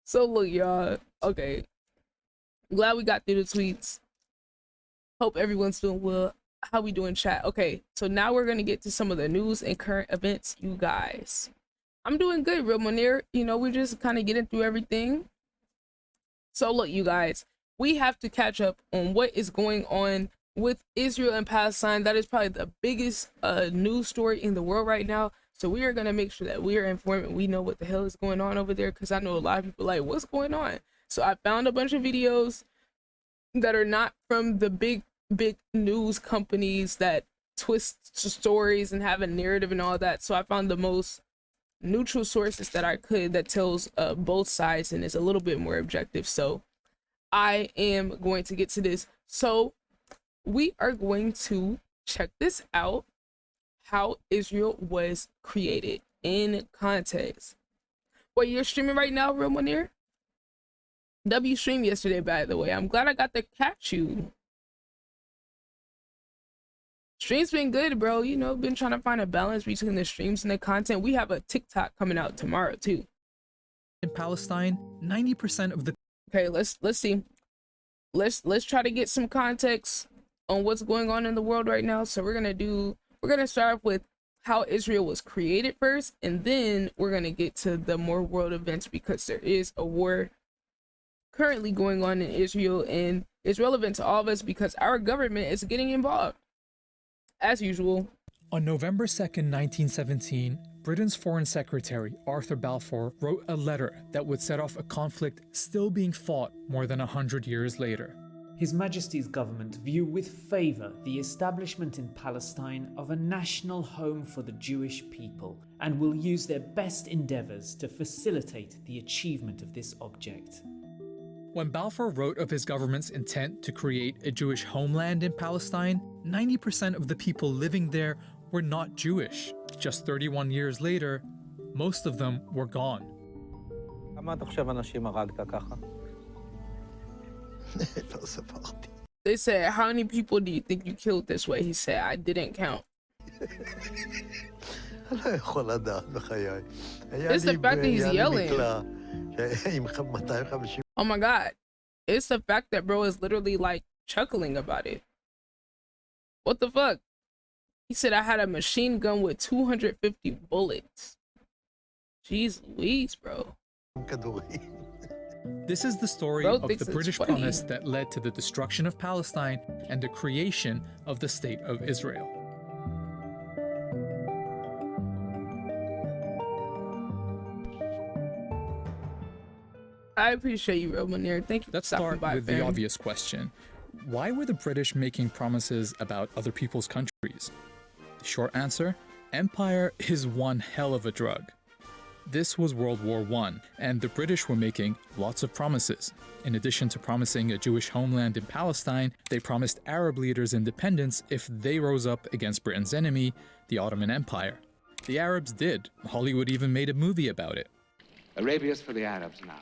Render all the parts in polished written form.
So look, y'all. Okay, glad we got through the tweets. Hope everyone's doing well. How we doing, chat? Okay, so now we're gonna get to some of the news and current events, you guys. I'm doing good, real Munir. You know, we're just kind of getting through everything. So look, you guys, we have to catch up on what is going on with Israel and Palestine. That is probably the biggest news story in the world right now. So we are going to make sure that we are informed and we know what the hell is going on over there, because I know a lot of people like, what's going on? So I found a bunch of videos that are not from the big news companies that twist stories and have a narrative and all that. So I found the most neutral sources that I could that tells both sides and is a little bit more objective. So I am going to get to this. So we are going to check this out, how Israel was created in context. Wait, you're streaming right now, Real Munir? W streamed yesterday, by the way. I'm glad I got to catch you. Stream's been good, bro. You know, been trying to find a balance between the streams and the content. We have a TikTok coming out tomorrow too. In Palestine, 90% of the Okay, let's see. Let's try to get some context on what's going on in the world right now. So we're gonna start off with how Israel was created first, and then we're gonna get to the more world events, because there is a war currently going on in Israel, and it's relevant to all of us because our government is getting involved. As usual. On November 2nd, 1917, Britain's Foreign Secretary Arthur Balfour wrote a letter that would set off a conflict still being fought more than 100 years later. His Majesty's government view with favour the establishment in Palestine of a national home for the Jewish people, and will use their best endeavours to facilitate the achievement of this object. When Balfour wrote of his government's intent to create a Jewish homeland in Palestine, 90% of the people living there were not Jewish. Just 31 years later, most of them were gone. They said, how many people do you think you killed this way? He said, I didn't count. It's the fact that he's yelling. Oh my god. It's the fact that bro is literally like chuckling about it. What the fuck? He said I had a machine gun with 250 bullets. Jeez Louise, bro. This is the story of the British promise that led to the destruction of Palestine and the creation of the State of Israel. I appreciate you, Real Munir. Thank you. Let's start with the obvious question. Why were the British making promises about other people's countries? The short answer, empire is one hell of a drug. This was World War I, and the British were making lots of promises. In addition to promising a Jewish homeland in Palestine, they promised Arab leaders independence if they rose up against Britain's enemy, the Ottoman Empire. The Arabs did. Hollywood even made a movie about it. Arabia's for the Arabs now.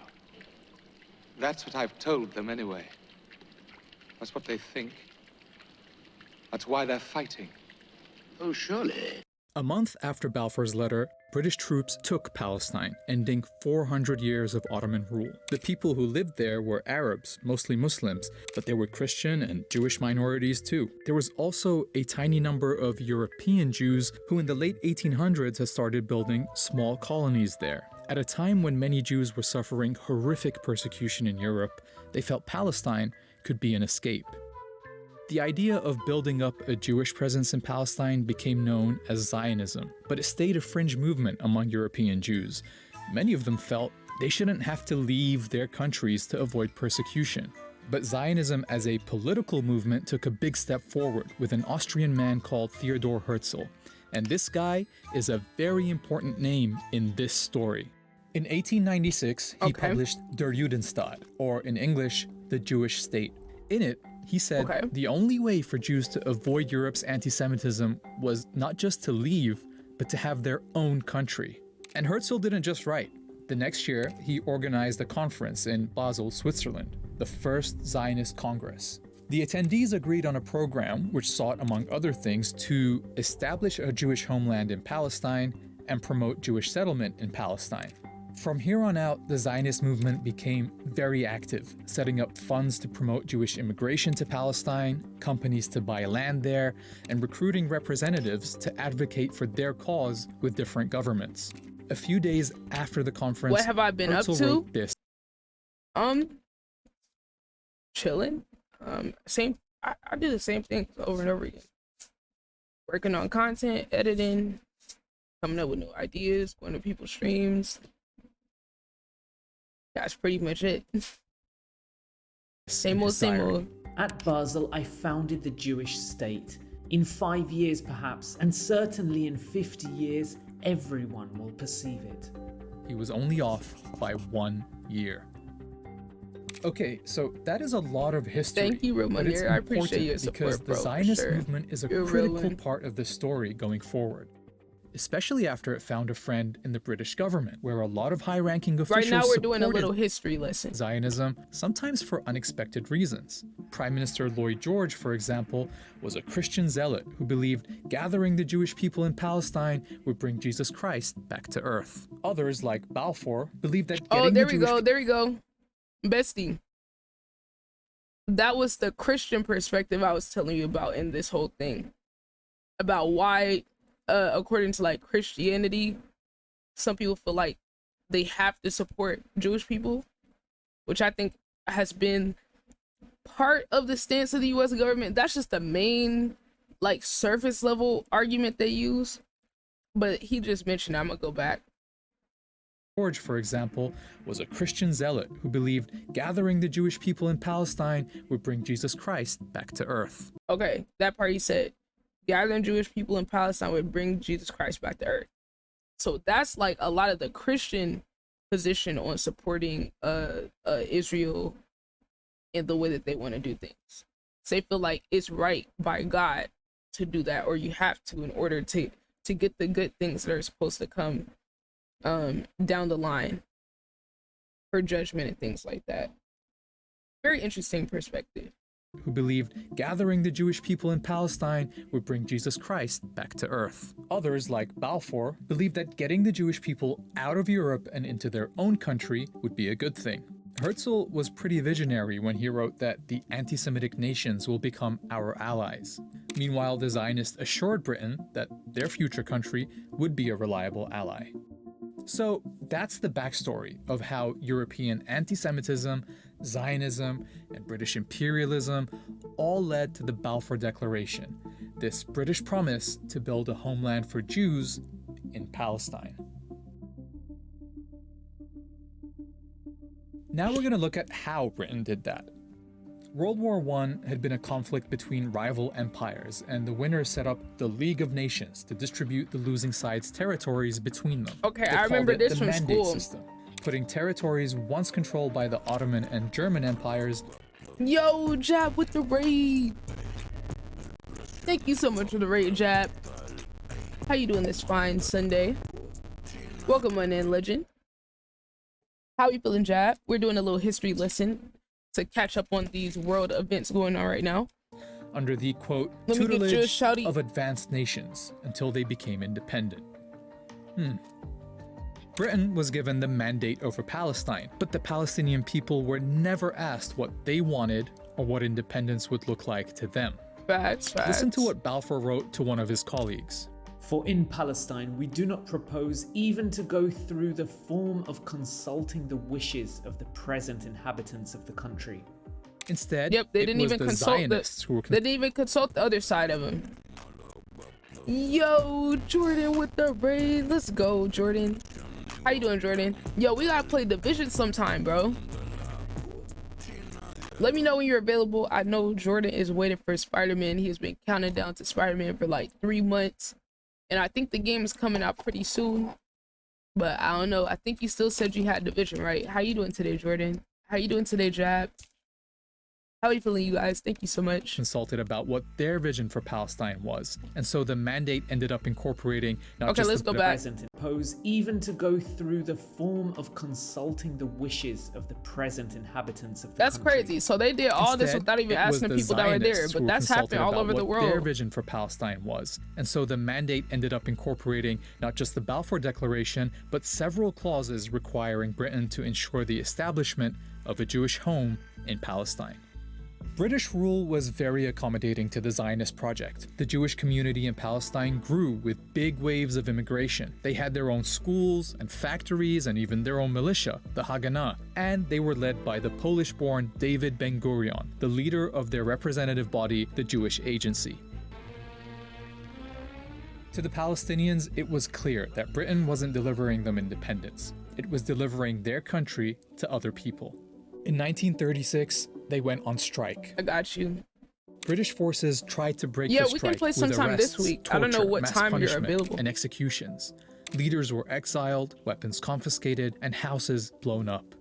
That's what I've told them anyway. That's what they think. That's why they're fighting. Oh, surely. A month after Balfour's letter, British troops took Palestine, ending 400 years of Ottoman rule. The people who lived there were Arabs, mostly Muslims, but there were Christian and Jewish minorities too. There was also a tiny number of European Jews who in the late 1800s had started building small colonies there. At a time when many Jews were suffering horrific persecution in Europe, they felt Palestine could be an escape. The idea of building up a Jewish presence in Palestine became known as Zionism, but it stayed a fringe movement among European Jews. Many of them felt they shouldn't have to leave their countries to avoid persecution. But Zionism as a political movement took a big step forward with an Austrian man called Theodor Herzl. And this guy is a very important name in this story. In 1896, he published Der Judenstaat, or in English, The Jewish State. In it, he said the only way for Jews to avoid Europe's anti-Semitism was not just to leave, but to have their own country. And Herzl didn't just write. The next year, he organized a conference in Basel, Switzerland, the first Zionist Congress. The attendees agreed on a program which sought, among other things, to establish a Jewish homeland in Palestine and promote Jewish settlement in Palestine. From here on out, the Zionist movement became very active, setting up funds to promote Jewish immigration to Palestine, companies to buy land there, and recruiting representatives to advocate for their cause with different governments. A few days after the conference, What have I been Herzl up to? wrote this. Chilling. I do the same thing over and over again. Working on content, editing, coming up with new ideas, going to people's streams. That's pretty much it. Same old, same old. At Basel, I founded the Jewish state. In 5 years, perhaps, and certainly in 50 years, everyone will perceive it. He was only off by 1 year. Okay, so that is a lot of history. Thank you, but it's Ramon. I appreciate your important because support, the bro. Zionist Sure. movement is a You're critical rolling. part of the story going forward, especially after it found a friend in the British government, where a lot of high-ranking officials Right now, we're doing a supported little history lesson. Zionism, sometimes for unexpected reasons. Prime Minister Lloyd George, for example, was a Christian zealot who believed gathering the Jewish people in Palestine would bring Jesus Christ back to earth. Others, like Balfour, believed that Oh, getting there the we Jewish go. There we go. Bestie. That was the Christian perspective I was telling you about in this whole thing. About why, according to like Christianity, some people feel like they have to support Jewish people, which I think has been part of the stance of the US government. That's just the main, like, surface level argument they use. But he just mentioned, I'm gonna go back. George, for example, was a Christian zealot who believed gathering the Jewish people in Palestine would bring Jesus Christ back to earth. Okay, that part he said, gathering Jewish people in Palestine would bring Jesus Christ back to earth. So that's like a lot of the Christian position on supporting Israel in the way that they want to do things. So they feel like it's right by God to do that, or you have to in order to get the good things that are supposed to come down the line for judgment and things like that. Very interesting perspective. Who believed gathering the Jewish people in Palestine would bring Jesus Christ back to earth. Others, like Balfour, believed that getting the Jewish people out of Europe and into their own country would be a good thing. Herzl was pretty visionary when he wrote that the anti-Semitic nations will become our allies. Meanwhile, the Zionists assured Britain that their future country would be a reliable ally. So that's the backstory of how European anti-Semitism, Zionism, and British imperialism all led to the Balfour Declaration, this British promise to build a homeland for Jews in Palestine. Now we're going to look at how Britain did that. World War I had been a conflict between rival empires, and the winners set up the League of Nations to distribute the losing side's territories between them. Okay, They I called remember it this the from mandate school. system, putting territories once controlled by the Ottoman and German empires. Yo, Jab with the raid. Thank you so much for the raid, Jab. How you doing this fine Sunday? Welcome on in, legend. How you feeling, Jab? We're doing a little history lesson to catch up on these world events going on right now. Under the, quote, Let me get you a tutelage shouty. of advanced nations until they became independent. Britain was given the mandate over Palestine, but the Palestinian people were never asked what they wanted or what independence would look like to them. Facts. Listen to what Balfour wrote to one of his colleagues. For in Palestine, we do not propose even to go through the form of consulting the wishes of the present inhabitants of the country. Instead, Yep, they it didn't was even the consult Zionists who were They didn't even consult the other side of him. Yo, Jordan with the raid. Let's go, Jordan. How you doing, Jordan? Yo, we gotta play Division sometime, bro. Let me know when you're available. I know Jordan is waiting for Spider-Man. He has been counting down to Spider-Man for like 3 months. And I think the game is coming out pretty soon. But I don't know. I think you still said you had Division, right? How you doing today, Jordan? How you doing today, Jab? How are you feeling, you guys? Thank you so much. Consulted about what their vision for Palestine was, and so the mandate ended up incorporating not Okay, just let's the go back. Present impose, even to go through the form of consulting the wishes of the present inhabitants of the That's country. crazy. So they did all this Instead, without even it was asking the the people that were there, Zionists who but were that's consulted happening all about over the what their world. vision for Palestine was, and so the mandate ended up incorporating not just the Balfour Declaration, but several clauses requiring Britain to ensure the establishment of a Jewish home in Palestine. British rule was very accommodating to the Zionist project. The Jewish community in Palestine grew with big waves of immigration. They had their own schools and factories and even their own militia, the Haganah, and they were led by the Polish-born David Ben-Gurion, the leader of their representative body, the Jewish Agency. To the Palestinians, it was clear that Britain wasn't delivering them independence. It was delivering their country to other people. In 1936, they went on strike. I got you. British forces tried to break Yeah, the we strike can play with sometime this arrests, week. I don't know torture, what mass time you're punishment, available. and executions. Leaders were exiled, weapons confiscated, and houses blown up.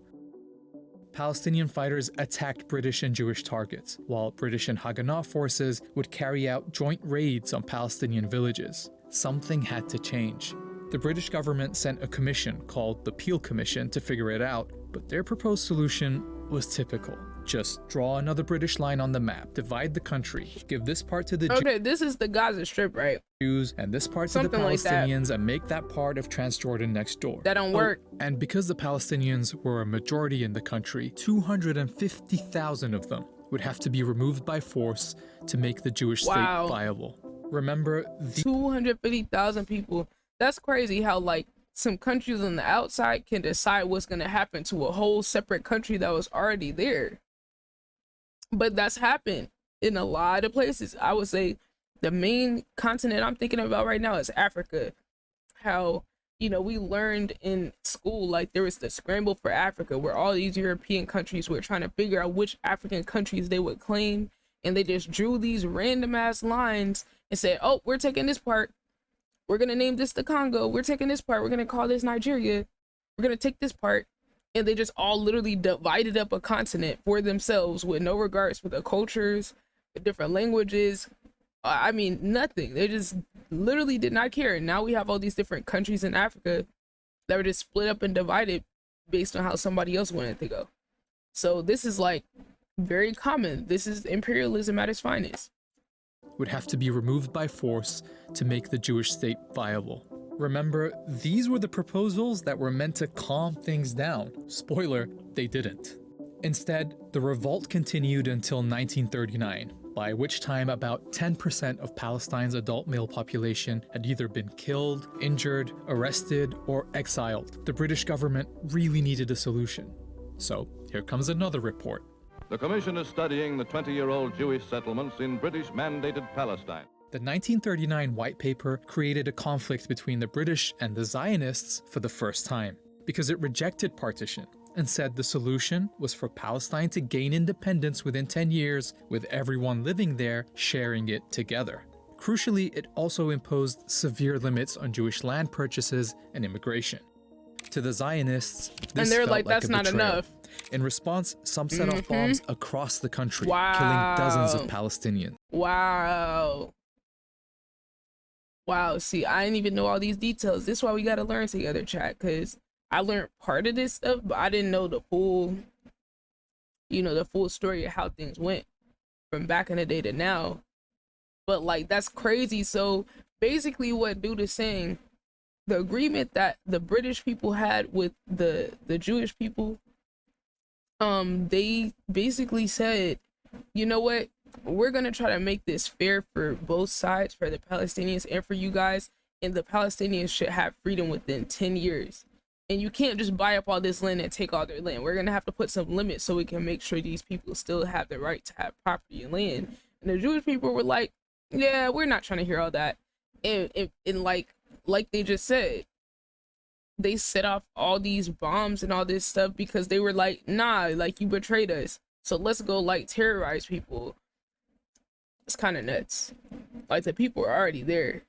Palestinian fighters attacked British and Jewish targets, while British and Haganah forces would carry out joint raids on Palestinian villages. Something had to change. The British government sent a commission called the Peel Commission to figure it out, but their proposed solution was typical. Just draw another British line on the map, divide the country, give this part to the Okay, this is the Gaza Strip, right? Jews and this part to Something the like that. Palestinians, and make that part of Transjordan next door. That don't work. And because the Palestinians were a majority in the country, 250,000 of them would have to be removed by force to make the Jewish Wow. state viable. Remember, 250,000 people. That's crazy how like some countries on the outside can decide what's going to happen to a whole separate country that was already there. But that's happened in a lot of places. I would say the main continent I'm thinking about right now is Africa. How, you know, we learned in school, like there was the scramble for Africa where all these European countries were trying to figure out which African countries they would claim. And they just drew these random ass lines and said, oh, we're taking this part. We're going to name this the Congo. We're taking this part. We're going to call this Nigeria. We're going to take this part. And they just all literally divided up a continent for themselves with no regards for the cultures, the different languages. I mean, nothing. They just literally did not care. And now we have all these different countries in Africa that were just split up and divided based on how somebody else wanted to go. So this is like very common. This is imperialism at its finest. would have to be removed by force to make the Jewish state viable. Remember, these were the proposals that were meant to calm things down. Spoiler, they didn't. Instead, the revolt continued until 1939, by which time about 10% of Palestine's adult male population had either been killed, injured, arrested, or exiled. The British government really needed a solution. So, here comes another report. The Commission is studying the 20-year-old Jewish settlements in British-mandated Palestine. The 1939 White Paper created a conflict between the British and the Zionists for the first time, because it rejected partition and said the solution was for Palestine to gain independence within 10 years, with everyone living there sharing it together. Crucially, it also imposed severe limits on Jewish land purchases and immigration. To the Zionists, this And they're felt like, that's a not betrayal. enough. In response, some set off bombs across the country, Wow. killing dozens of Palestinians. Wow. Wow. See, I didn't even know all these details. This is why we got to learn together, chat, because I learned part of this stuff, but I didn't know the full, the full story of how things went from back in the day to now. But like, that's crazy. So basically what dude is saying, the agreement that the British people had with the Jewish people, they basically said, you know what, we're gonna try to make this fair for both sides, for the Palestinians and for you guys, and the Palestinians should have freedom within 10 years. And you can't just buy up all this land and take all their land. We're gonna have to put some limits so we can make sure these people still have the right to have property and land. And the Jewish people were like, yeah, we're not trying to hear all that. And like they just said, they set off all these bombs and all this stuff because they were like, nah, like, you betrayed us, so let's go like terrorize people. It's kind of nuts. Like, the people are already there.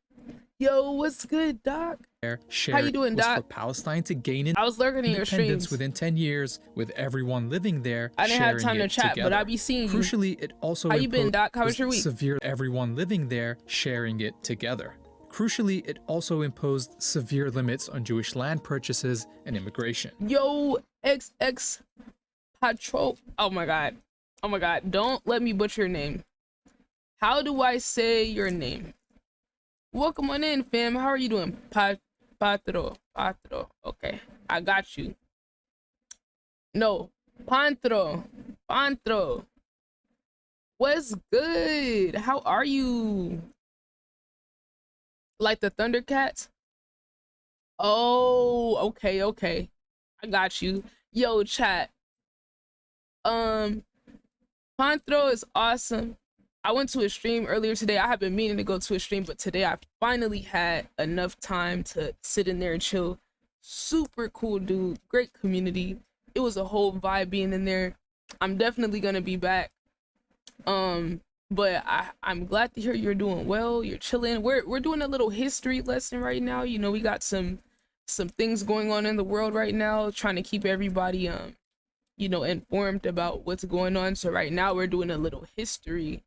Yo, what's good, Doc? there How sharing you doing, was Doc? for Palestine to gain I was lurking in your independence streams. within 10 years, with everyone living there I didn't have sharing time to it chat, together. but I be seeing you. Crucially, it also How you been, Doc? How was your week? severe everyone living there sharing it together. Crucially, it also imposed severe limits on Jewish land purchases and immigration. Yo, XX Patro. Oh my god. Oh my god. Don't let me butcher your name. How do I say your name? Welcome on in, fam. How are you doing? Patro. Okay. I got you. No. Pantro. What's good? How are you? Like the Thundercats? Oh, okay. I got you. Yo, chat. Pantro is awesome. I went to a stream earlier today. I have been meaning to go to a stream, but today I finally had enough time to sit in there and chill. Super cool dude, great community. It was a whole vibe being in there. I'm definitely gonna be back. But I'm glad to hear you're doing well. You're chilling. We're doing a little history lesson right now. You know, we got some things going on in the world right now, trying to keep everybody you know, informed about what's going on. So right now we're doing a little history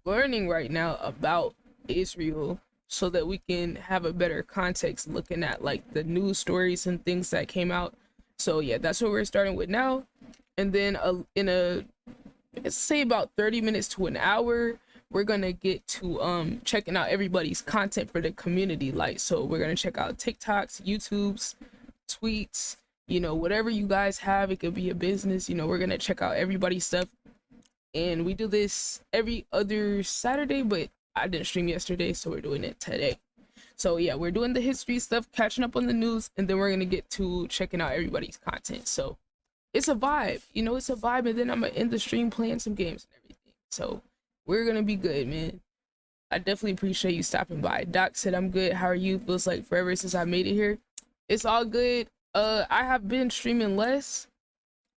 learning right now about Israel, so that we can have a better context looking at like the news stories and things that came out. So yeah, that's what we're starting with now. And then let's say about 30 minutes to an hour, we're gonna get to checking out everybody's content for the community. Like, so we're gonna check out TikToks, YouTubes, tweets, you know, whatever you guys have. It could be a business, you know, we're gonna check out everybody's stuff. And we do this every other Saturday, but I didn't stream yesterday, so we're doing it today. So yeah, we're doing the history stuff, catching up on the news, and then we're gonna get to checking out everybody's content. So it's a vibe, you know, it's a vibe. And then I'm gonna end the stream playing some games and everything. So we're gonna be good, man. I definitely appreciate you stopping by. Doc said, I'm good. How are you? Feels like forever since I made it here. It's all good. I have been streaming less.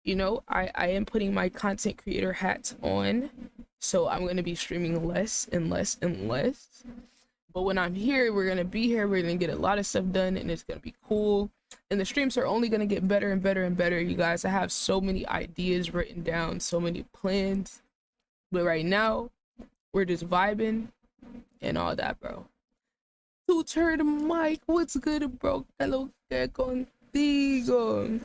You know, I am putting my content creator hat on. So I'm gonna be streaming less and less. But when I'm here, we're gonna be here. We're gonna get a lot of stuff done, and it's gonna be cool. And the streams are only gonna get better and better, you guys. I have so many ideas written down, so many plans. But right now, we're just vibing and all that, bro. To turn the mic, what's good, bro? Hello, que contigo.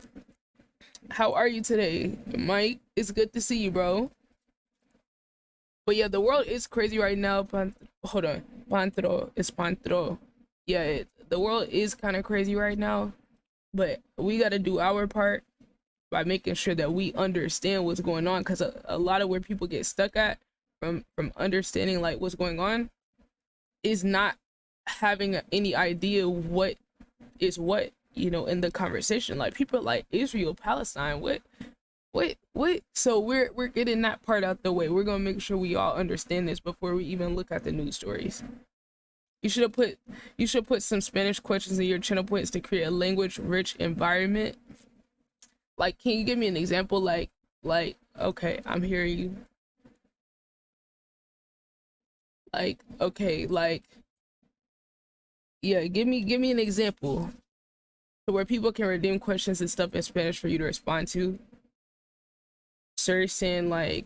How are you today, Mike? It's good to see you, bro. But yeah, the world is crazy right now. Hold on. Pantro. Yeah, the world is kind of crazy right now. But we got to do our part by making sure that we understand what's going on. Because a lot of where people get stuck at from understanding like what's going on is not having any idea what is what, you know, in the conversation. Like people are like, Israel-Palestine, what? So we're getting that part out the way. We're gonna make sure we all understand this before we even look at the news stories. You should put some Spanish questions in your channel points to create a language rich environment. Like, can you give me an example? Like okay, I'm hearing you. Like, okay, like, yeah, give me an example to where people can redeem questions and stuff in Spanish for you to respond to. Searching like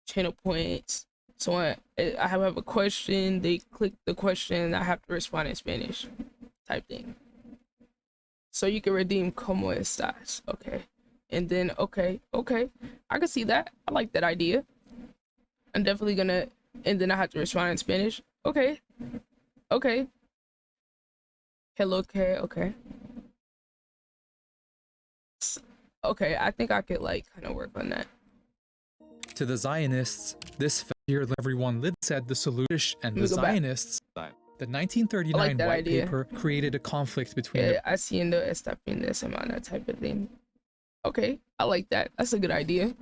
channel points. So I have a question, they click the question, I have to respond in Spanish type thing. So you can redeem como estas. Okay. And then okay. I can see that. I like that idea. I'm definitely gonna, and then I have to respond in Spanish. Okay. Hello, okay. Okay, I think I could like kind of work on that. To the Zionists, this failure everyone lived said the solution, and the Zionists, the 1939 white idea. paper created a conflict between Yeah, haciendo esta fin de semana type of thing. Okay, I like that. That's a good idea.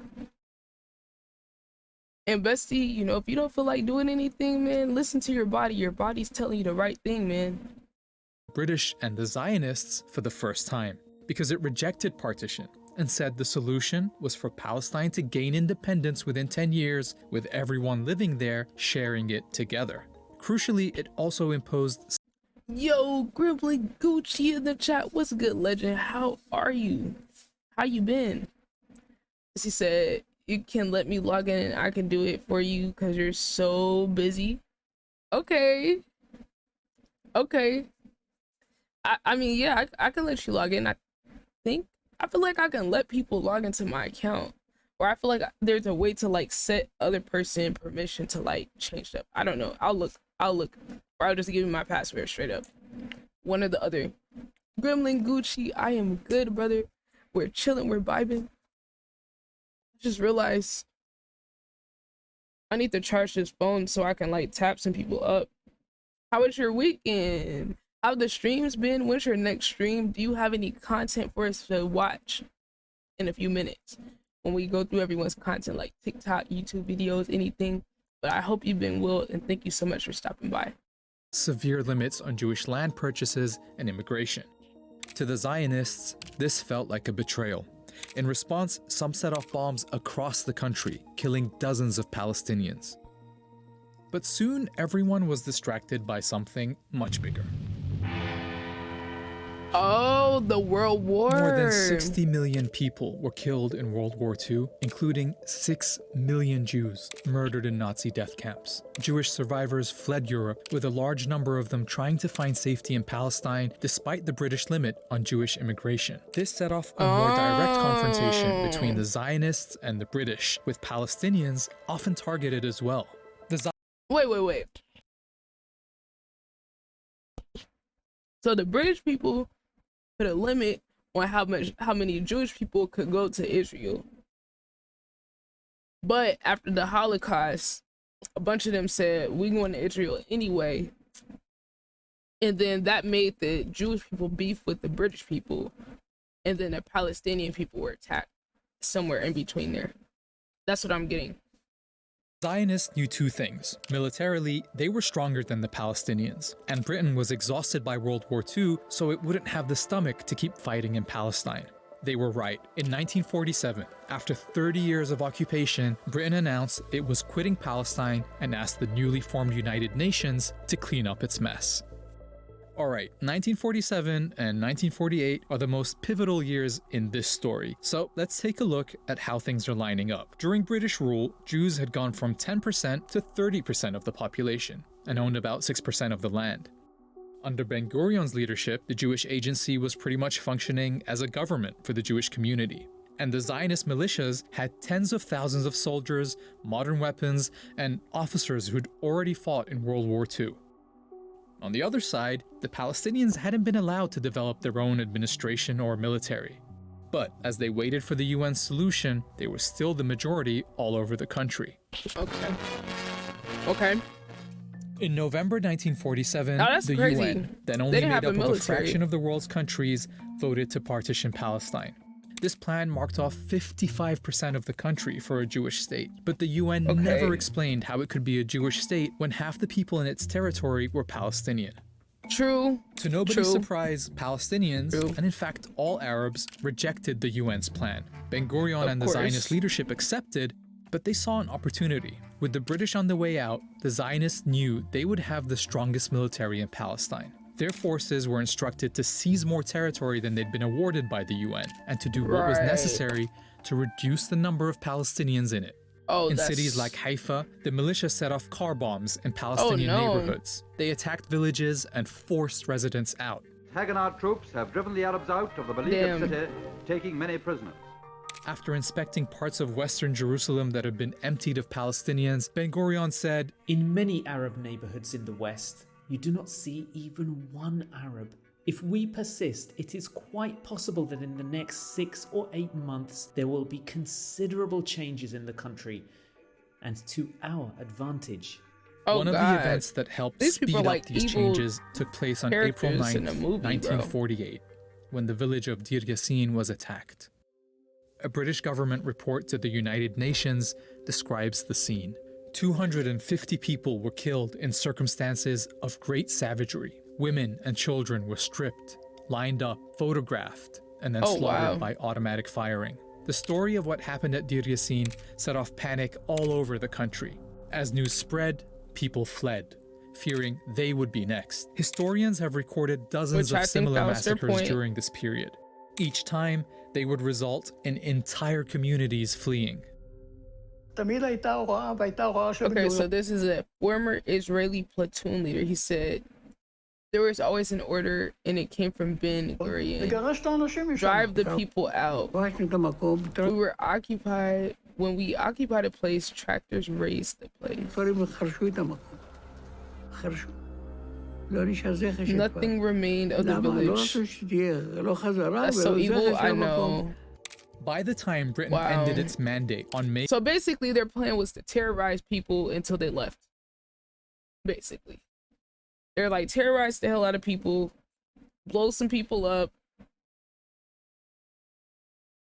And bestie, you know, if you don't feel like doing anything, man, listen to your body. Your body's telling you the right thing, man. British and the Zionists for the first time, because it rejected partition and said the solution was for Palestine to gain independence within 10 years, with everyone living there sharing it together. Crucially, it also imposed... Yo, Gribbly Gucci in the chat. What's good, legend? How are you? How you been? He said, you can let me log in and I can do it for you because you're so busy. Okay. Okay. I mean, yeah, I can let you log in. I feel like I can let people log into my account. Or I feel like there's a way to like set other person permission to like change stuff. I don't know. I'll look. Or I'll just give you my password straight up. One or the other. Gremlin Gucci, I am good, brother. We're chilling, we're vibing. Just realized I need to charge this phone so I can like tap some people up. How was your weekend? How the streams been? When's your next stream? Do you have any content for us to watch in a few minutes when we go through everyone's content, like TikTok, YouTube videos, anything? But I hope you've been well, and thank you so much for stopping by. Severe limits on Jewish land purchases and immigration. To the Zionists, this felt like a betrayal. In response, some set off bombs across the country, killing dozens of Palestinians. But soon, everyone was distracted by something much bigger. Oh, the World War. More than 60 million people were killed in World War II, including 6 million Jews murdered in Nazi death camps. Jewish survivors fled Europe, with a large number of them trying to find safety in Palestine despite the British limit on Jewish immigration. This set off a more direct confrontation between the Zionists and the British, with Palestinians often targeted as well. Wait. So the British people put a limit on how many Jewish people could go to Israel. But after the Holocaust, a bunch of them said, we're going to Israel anyway. And then that made the Jewish people beef with the British people. And then the Palestinian people were attacked somewhere in between there. That's what I'm getting. Zionists knew two things. Militarily, they were stronger than the Palestinians, and Britain was exhausted by World War II, so it wouldn't have the stomach to keep fighting in Palestine. They were right. In 1947, after 30 years of occupation, Britain announced it was quitting Palestine and asked the newly formed United Nations to clean up its mess. Alright, 1947 and 1948 are the most pivotal years in this story, so let's take a look at how things are lining up. During British rule, Jews had gone from 10% to 30% of the population, and owned about 6% of the land. Under Ben-Gurion's leadership, the Jewish Agency was pretty much functioning as a government for the Jewish community. And the Zionist militias had tens of thousands of soldiers, modern weapons, and officers who'd already fought in World War II. On the other side, the Palestinians hadn't been allowed to develop their own administration or military. But as they waited for the UN's solution, they were still the majority all over the country. Okay. In November 1947, the crazy. UN, then only made up of a fraction of the world's countries, voted to partition Palestine. This plan marked off 55% of the country for a Jewish state, but the UN never explained how it could be a Jewish state when half the people in its territory were Palestinian. True. To nobody's surprise, Palestinians, and in fact all Arabs, rejected the UN's plan. Ben-Gurion and the Zionist leadership accepted, but they saw an opportunity. With the British on the way out, the Zionists knew they would have the strongest military in Palestine. Their forces were instructed to seize more territory than they'd been awarded by the UN, and to do what was necessary to reduce the number of Palestinians in it. In cities like Haifa, the militia set off car bombs in Palestinian neighborhoods. They attacked villages and forced residents out. Haganah troops have driven the Arabs out of the beleaguered city, taking many prisoners. After inspecting parts of western Jerusalem that had been emptied of Palestinians, Ben-Gurion said, "In many Arab neighborhoods in the West, you do not see even one Arab. If we persist, it is quite possible that in the next 6 or 8 months there will be considerable changes in the country, and to our advantage." One of the events that helped speed up these changes took place on April 9th, 1948, when the village of Deir Yassin was attacked. A British government report to the United Nations describes the scene. 250 people were killed in circumstances of great savagery. Women and children were stripped, lined up, photographed, and then slaughtered by automatic firing. The story of what happened at Deir Yassin set off panic all over the country. As news spread, people fled. fearing they would be next. Historians have recorded dozens Which I of think similar that was their massacres point. during this period. Each time, they would result in entire communities fleeing. Okay, so this is a former Israeli platoon leader. He said, there was always an order and it came from Ben Gurion. Drive the people out. We were occupied. When we occupied a place, tractors raised the place. Nothing remained of the village. That's so evil, I know. By the time Britain ended its mandate on May... So basically their plan was to terrorize people until they left. Basically. They're like, terrorize the hell out of people, blow some people up,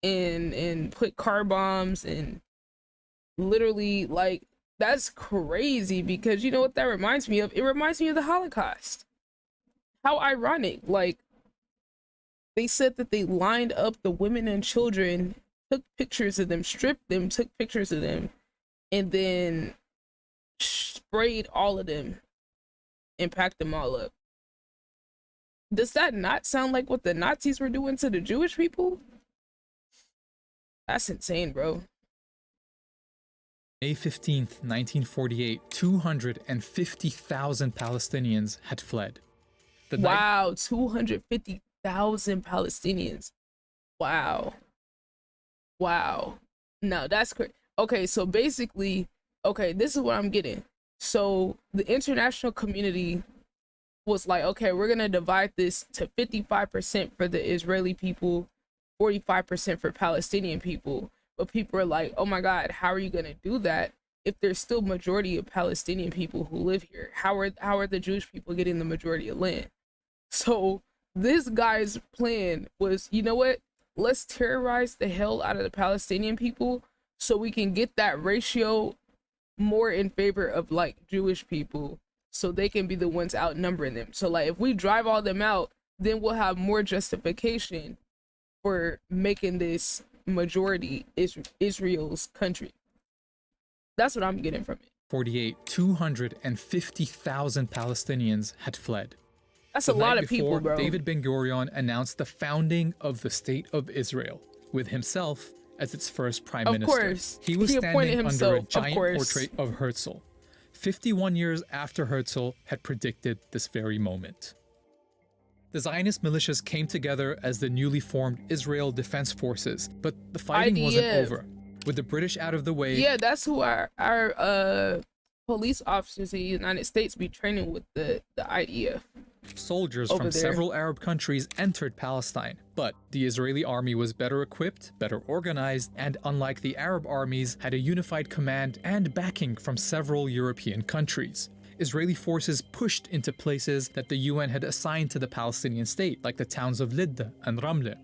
and put car bombs, and literally, like, that's crazy, because you know what that reminds me of? It reminds me of the Holocaust. How ironic. Like, they said that they lined up the women and children, took pictures of them, stripped them, took pictures of them, and then sprayed all of them and packed them all up. Does that not sound like what the Nazis were doing to the Jewish people? That's insane, bro. May 15th, 1948, 250,000 Palestinians had fled. Wow, 250,000 Palestinians. Wow. Wow. No, that's crazy. Okay, so basically, okay, this is what I'm getting. So the international community was like, okay, we're going to divide this to 55% for the Israeli people, 45% for Palestinian people. But people are like, oh my God, how are you going to do that if there's still majority of Palestinian people who live here? How are the Jewish people getting the majority of land? So this guy's plan was, you know what? Let's terrorize the hell out of the Palestinian people so we can get that ratio more in favor of like Jewish people, so they can be the ones outnumbering them. So like if we drive all them out, then we'll have more justification for making this majority Israel's country. That's what I'm getting from it. 48, 250,000 Palestinians had fled. That's a lot of people, bro. David Ben-Gurion announced the founding of the State of Israel, with himself as its first prime minister. Of course. He was standing under a giant portrait of Herzl, 51 years after Herzl had predicted this very moment. The Zionist militias came together as the newly formed Israel Defense Forces, but the fighting wasn't over. With the British out of the way... Yeah, that's who our police officers in the United States be training with, the IDF. Soldiers from several Arab countries entered Palestine, but the Israeli army was better equipped, better organized, and unlike the Arab armies, had a unified command and backing from several European countries. Israeli forces pushed into places that the UN had assigned to the Palestinian state, like the towns of Lidda and Ramle.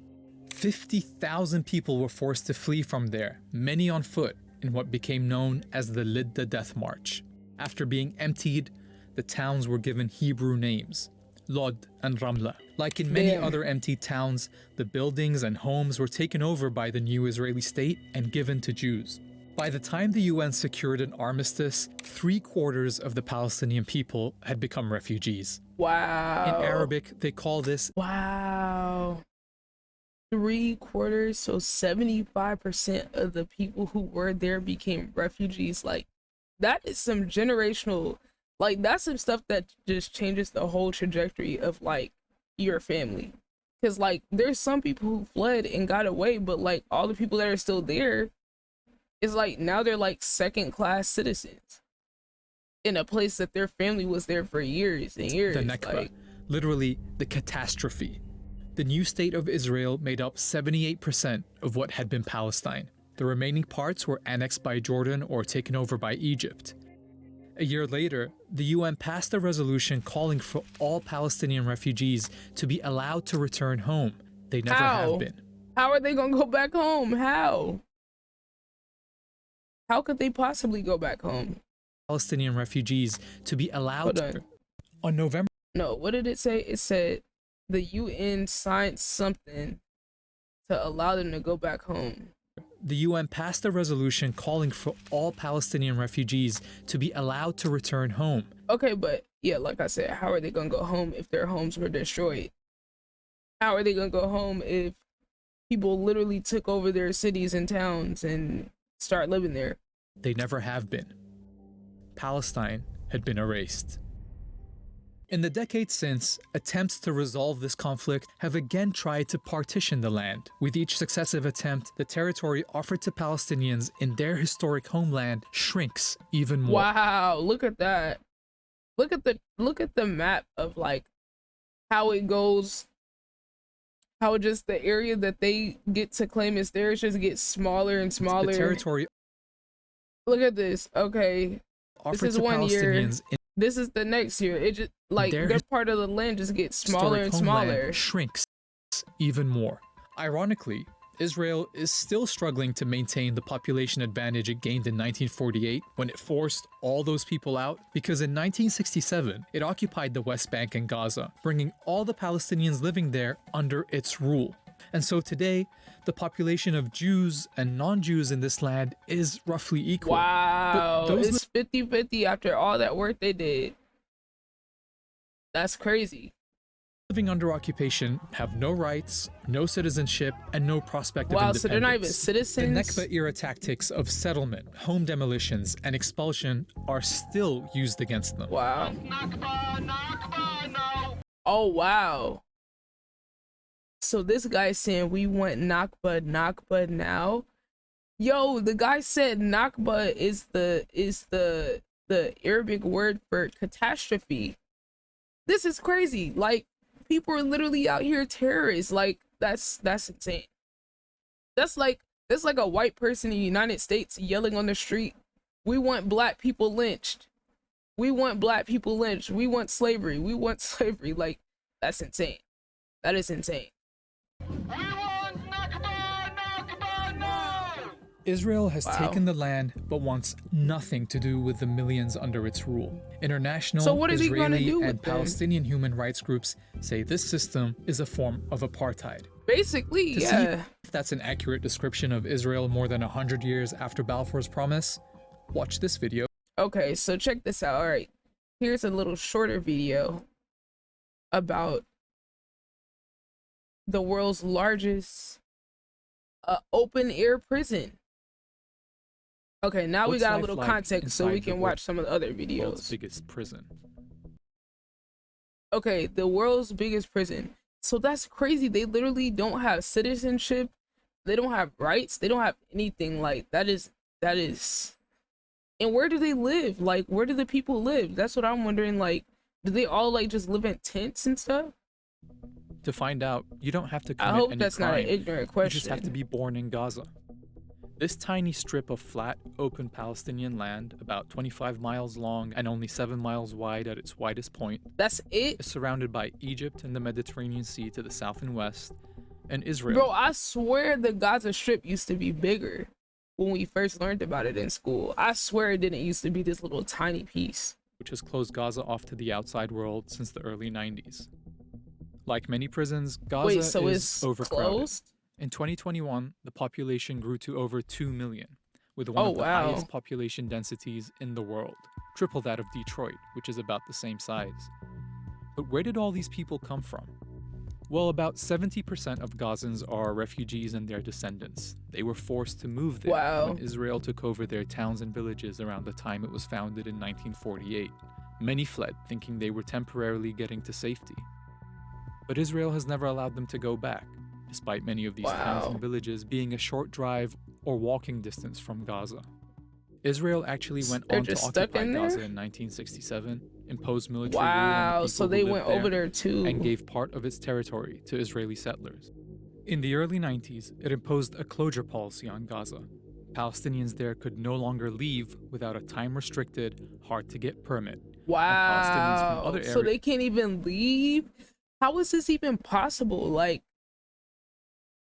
50,000 people were forced to flee from there, many on foot, in what became known as the Lidda Death March. After being emptied, the towns were given Hebrew names, Lod and Ramla. Like in many other empty towns, the buildings and homes were taken over by the new Israeli state and given to Jews. By the time the UN secured an armistice, 3/4 of the Palestinian people had become refugees. Wow. In Arabic, they call this... Wow. 3/4, so 75% of the people who were there became refugees. Like, that is some generational... Like, that's some stuff that just changes the whole trajectory of, like, your family. Because, like, there's some people who fled and got away, but, like, all the people that are still there, it's like, now they're, like, second-class citizens in a place that their family was there for years and years. The Nakba, like, literally the catastrophe. The new state of Israel made up 78% of what had been Palestine. The remaining parts were annexed by Jordan or taken over by Egypt. A year later, the UN passed a resolution calling for all Palestinian refugees to be allowed to return home. They never have been. How are they going to go back home? How? How could they possibly go back home? Palestinian refugees to be allowed to... On November... No, what did it say? It said the UN signed something to allow them to go back home. The UN passed a resolution calling for all Palestinian refugees to be allowed to return home. Okay, but yeah, like I said, how are they gonna go home if their homes were destroyed? How are they gonna go home if people literally took over their cities and towns and start living there? They never have been. Palestine had been erased. In the decades since, attempts to resolve this conflict have again tried to partition the land. With each successive attempt, the territory offered to Palestinians in their historic homeland shrinks even more. Wow, look at that. Look at the map of like how it goes, how just the area that they get to claim as theirs just gets smaller and smaller. The territory Look at this. Okay. offered This is to 1 year. Palestinians in This is the next year. It just like Their their part of the land just gets smaller historic and smaller. homeland shrinks even more. Ironically, Israel is still struggling to maintain the population advantage it gained in 1948 when it forced all those people out, because in 1967 it occupied the West Bank and Gaza, bringing all the Palestinians living there under its rule. And so today, the population of Jews and non-Jews in this land is roughly equal. Wow, But those it's 50-50 after all that work they did. That's crazy. living under occupation have no rights, no citizenship, and no prospect of Wow, independence. so they're not even The citizens? Nakba-era tactics of settlement, home demolitions, and expulsion are still used against them. Wow. Oh, wow. So this guy's saying we want Nakba now. Yo, the guy said Nakba is the Arabic word for catastrophe. This is crazy. Like, people are literally out here terrorists. Like, that's insane. That's like a white person in the United States yelling on the street, "We want black people lynched. We want black people lynched. We want slavery. We want slavery." Like, that's insane. That is insane. Israel has Wow. taken the land but wants nothing to do with the millions under its rule. International, So what is he gonna Israeli, do with and them? Palestinian human rights groups say this system is a form of apartheid. Basically, To see yeah. if that's an accurate description of Israel more than 100 years after Balfour's promise, watch this video. Okay, so check this out. All right, here's a little shorter video about the world's largest open air prison. Okay, now we What's got a life little like context so we inside the can watch some of the other world's videos. biggest prison? Okay, the world's biggest prison. So that's crazy. They literally don't have citizenship. They don't have rights. They don't have anything. Like, that is. And where do they live? Like, where do the people live? That's what I'm wondering. Like, do they all like just live in tents and stuff? To find out, you don't have to commit I hope any that's crime. not an ignorant You question. just have to be born in Gaza. This tiny strip of flat, open Palestinian land, about 25 miles long and only 7 miles wide at its widest point, That's it? is surrounded by Egypt and the Mediterranean Sea to the south and west, and Israel, Bro, I swear the Gaza Strip used to be bigger when we first learned about it in school. I swear it didn't used to be this little tiny piece. which has closed Gaza off to the outside world since the early 90s. Like many prisons, Gaza Wait, so is it's overcrowded. closed? In 2021, the population grew to over 2 million, with one Oh, of the wow. highest population densities in the world, triple that of Detroit, which is about the same size. But where did all these people come from? Well, about 70% of Gazans are refugees and their descendants. They were forced to move there Wow. when Israel took over their towns and villages around the time it was founded in 1948. Many fled, thinking they were temporarily getting to safety. But Israel has never allowed them to go back, despite many of these towns Wow. and villages being a short drive or walking distance from Gaza. Israel actually went They're on to just stuck occupy in Gaza there? in 1967, imposed military rule on the Wow, people so who they lived went over there too. and gave part of its territory to Israeli settlers. In the early 90s, it imposed a closure policy on Gaza. Palestinians there could no longer leave without a time-restricted, hard-to-get permit. Palestinians from Wow. other So areas- they can't even leave? How is this even possible? Like,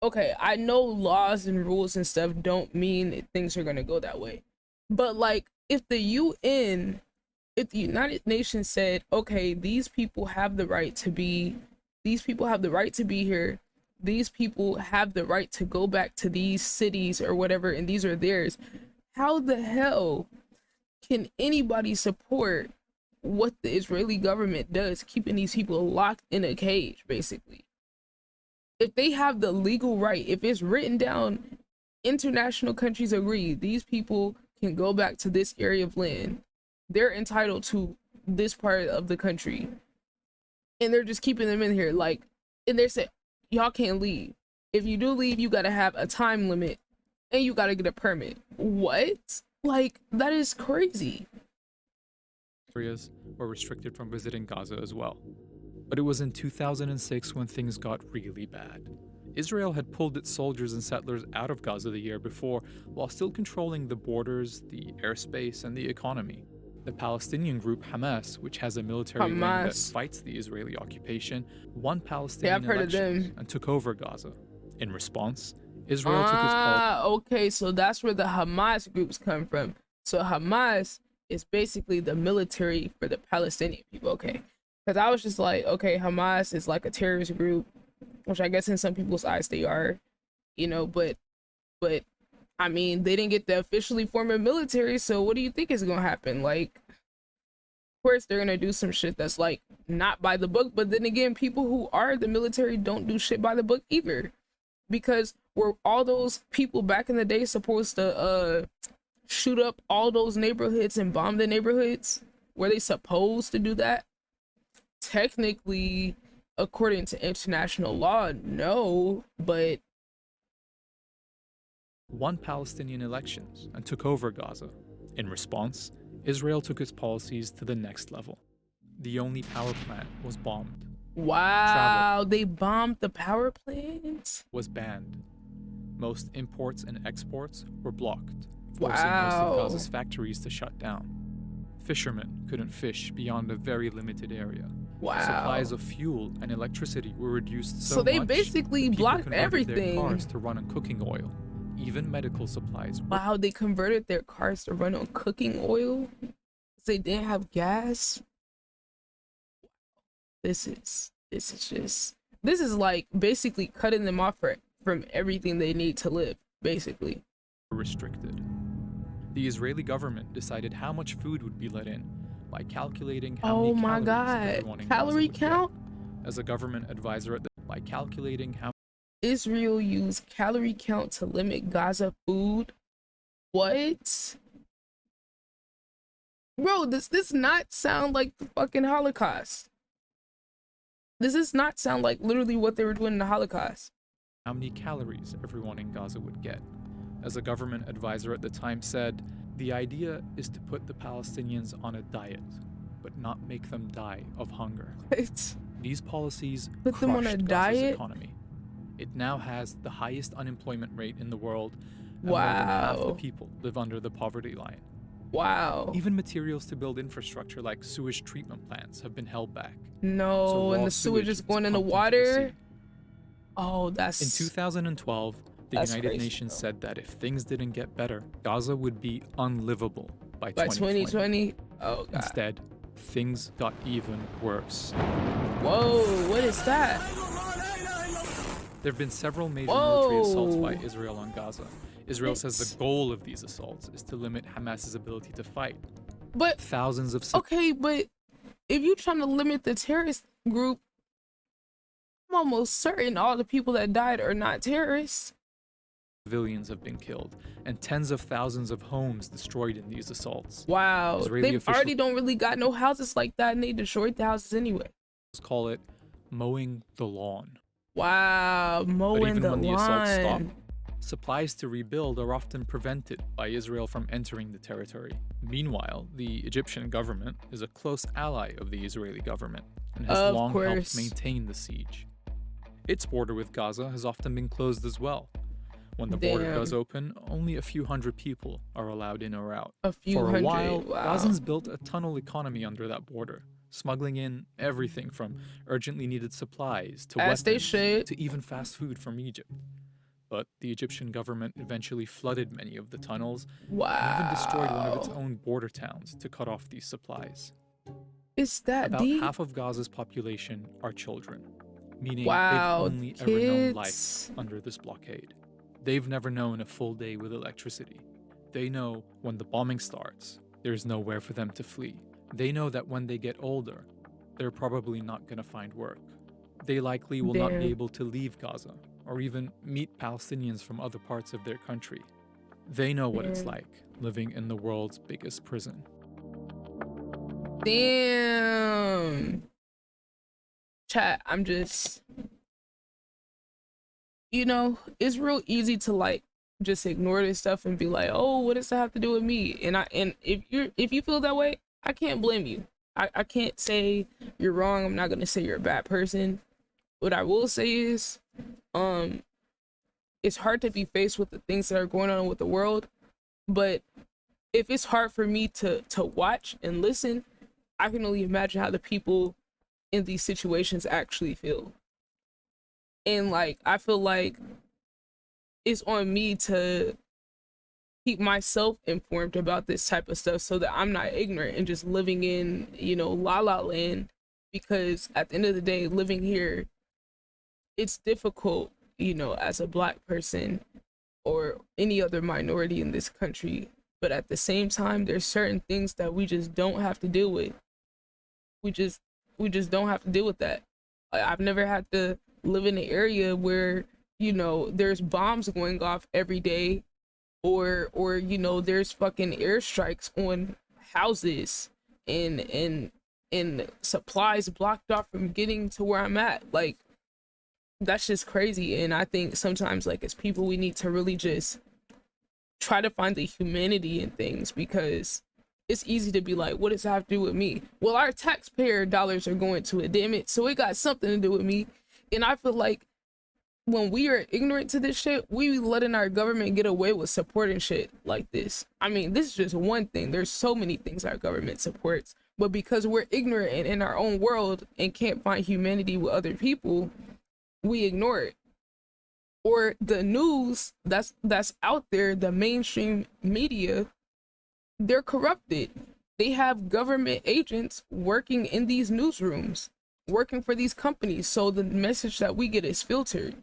okay, I know laws and rules and stuff don't mean things are gonna go that way. But like, if the United Nations said, okay, these people have the right to be here, these people have the right to go back to these cities or whatever, and these are theirs, how the hell can anybody support what the Israeli government does, keeping these people locked in a cage, basically. If they have the legal right, if it's written down, international countries agree, these people can go back to this area of land. They're entitled to this part of the country. And they're just keeping them in here, like, and they're saying, y'all can't leave. If you do leave, you gotta have a time limit and you gotta get a permit. What? Like, that is crazy. Areas were restricted from visiting Gaza as well. But it was in 2006 when things got really bad. Israel had pulled its soldiers and settlers out of Gaza the year before, while still controlling the borders, the airspace, and the economy. The Palestinian group Hamas, which has a military wing that fights the Israeli occupation, won Palestinian elections and took over Gaza. In response, Israel took its policy. Okay, so that's where the Hamas groups come from. So Hamas is basically the military for the Palestinian people. Okay, because I was just like, okay, Hamas is like a terrorist group, which I guess in some people's eyes they are, you know, but I mean, they didn't get to officially form a military, so what do you think is gonna happen? Like, of course they're gonna do some shit that's like not by the book, but then again, people who are the military don't do shit by the book either, because were all those people back in the day supposed to shoot up all those neighborhoods and bomb the neighborhoods? Were they supposed to do that? Technically, according to international law, no, but won Palestinian elections and took over Gaza. In response, Israel took its policies to the next level. The only power plant was bombed. Wow, they bombed the power plant? Was banned. Most imports and exports were blocked, forcing most of Gaza's factories to shut down. Fishermen couldn't fish beyond a very limited area. Wow. Supplies of fuel and electricity were reduced so they much basically that blocked converted everything. their cars to run on cooking oil. Even medical supplies. Wow, they converted their cars to run on cooking oil? They didn't have gas? This is like basically cutting them off from everything they need to live, basically. Restricted. The Israeli government decided how much food would be let in by calculating how many calories everyone in calorie Gaza would count get. As a government advisor at the by calculating how Israel used calorie count to limit Gaza food. What? Bro, does this not sound like the fucking Holocaust? Does this not sound like literally what they were doing in the Holocaust? How many calories everyone in Gaza would get. As a government advisor at the time said, the idea is to put the Palestinians on a diet, but not make them die of hunger. What? These policies put them on a Gaza's diet? economy. It now has the highest unemployment rate in the world, and wow. more than half the people live under the poverty line. Wow. Even materials to build infrastructure like sewage treatment plants have been held back. No, so and the sewage is going in the water? Oh, that's... In 2012, the United Nations said that if things didn't get better, Gaza would be unlivable by 2020. Oh, God. Instead, things got even worse. Whoa, what is that? There have been several major military assaults by Israel on Gaza. Israel says the goal of these assaults is to limit Hamas's ability to fight. But thousands of okay, but if you're trying to limit the terrorist group, I'm almost certain all the people that died are not terrorists. Civilians have been killed and tens of thousands of homes destroyed in these assaults. Wow, they already don't really got no houses like that, and they destroyed the houses anyway. Let's call it mowing the lawn. Wow, mowing but even the when lawn. The assaults stop, supplies to rebuild are often prevented by Israel from entering the territory. Meanwhile, the Egyptian government is a close ally of the Israeli government and has long helped maintain the siege. Its border with Gaza has often been closed as well. When the border does open, only a few hundred people are allowed in or out. For a while, Gazans built a tunnel economy under that border, smuggling in everything from urgently needed supplies to weapons to even fast food from Egypt. But the Egyptian government eventually flooded many of the tunnels and even destroyed one of its own border towns to cut off these supplies. Is that About deep? half of Gaza's population are children, meaning they've only ever known life under this blockade. They've never known a full day with electricity. They know when the bombing starts, there's nowhere for them to flee, They know that when they get older, they're probably not going to find work. They likely will not be able to leave Gaza or even meet Palestinians from other parts of their country. They know what it's like living in the world's biggest prison. Damn. Chat, I'm just, you know, it's real easy to like just ignore this stuff and be like, oh, what does that have to do with me? And if you feel that way, I can't blame you. I can't say you're wrong. I'm not gonna say you're a bad person. What I will say is, it's hard to be faced with the things that are going on with the world, but if it's hard for me to watch and listen, I can only imagine how the people in these situations actually feel. And like, I feel like it's on me to keep myself informed about this type of stuff so that I'm not ignorant and just living in, you know, la la land, because at the end of the day, living here, it's difficult, you know, as a Black person or any other minority in this country. But at the same time, there's certain things that we just don't have to deal with. We just don't have to deal with that. I've never had to live in an area where, you know, there's bombs going off every day, or you know, there's fucking airstrikes on houses and supplies blocked off from getting to where I'm at. Like, that's just crazy. And I think sometimes, like, as people, we need to really just try to find the humanity in things, because it's easy to be like, what does that have to do with me? Well, our taxpayer dollars are going to it, damn it, so it got something to do with me. And I feel like when we are ignorant to this shit, we be letting our government get away with supporting shit like this. I mean, this is just one thing. There's so many things our government supports, but because we're ignorant and in our own world and can't find humanity with other people, we ignore it. Or the news that's out there, the mainstream media, they're corrupted. They have government agents working in these newsrooms, working for these companies, so the message that we get is filtered.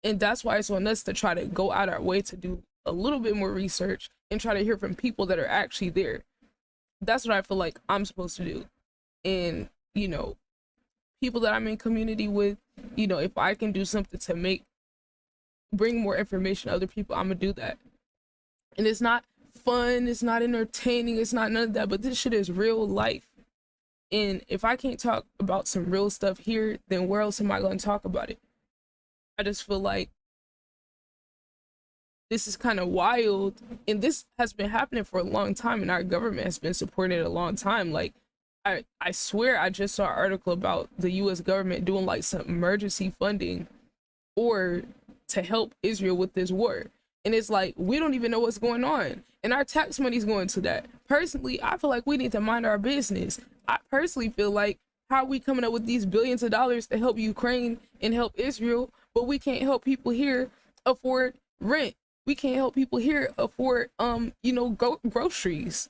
And that's why it's on us to try to go out our way to do a little bit more research and try to hear from people that are actually there. That's what I feel like I'm supposed to do. And, you know, people that I'm in community with, you know, if I can do something to bring more information to other people, I'm gonna do that. And it's not fun, it's not entertaining, it's not none of that, but this shit is real life. And if I can't talk about some real stuff here, then where else am I going to talk about it? I just feel like this is kind of wild, and this has been happening for a long time, and our government has been supporting it a long time. Like, I swear I just saw an article about the US government doing like some emergency funding or to help Israel with this war. And it's like, we don't even know what's going on, and our tax money's going to that. Personally, I feel like we need to mind our business. I personally feel like, how are we coming up with these billions of dollars to help Ukraine and help Israel, but we can't help people here afford rent? We can't help people here afford, you know, groceries.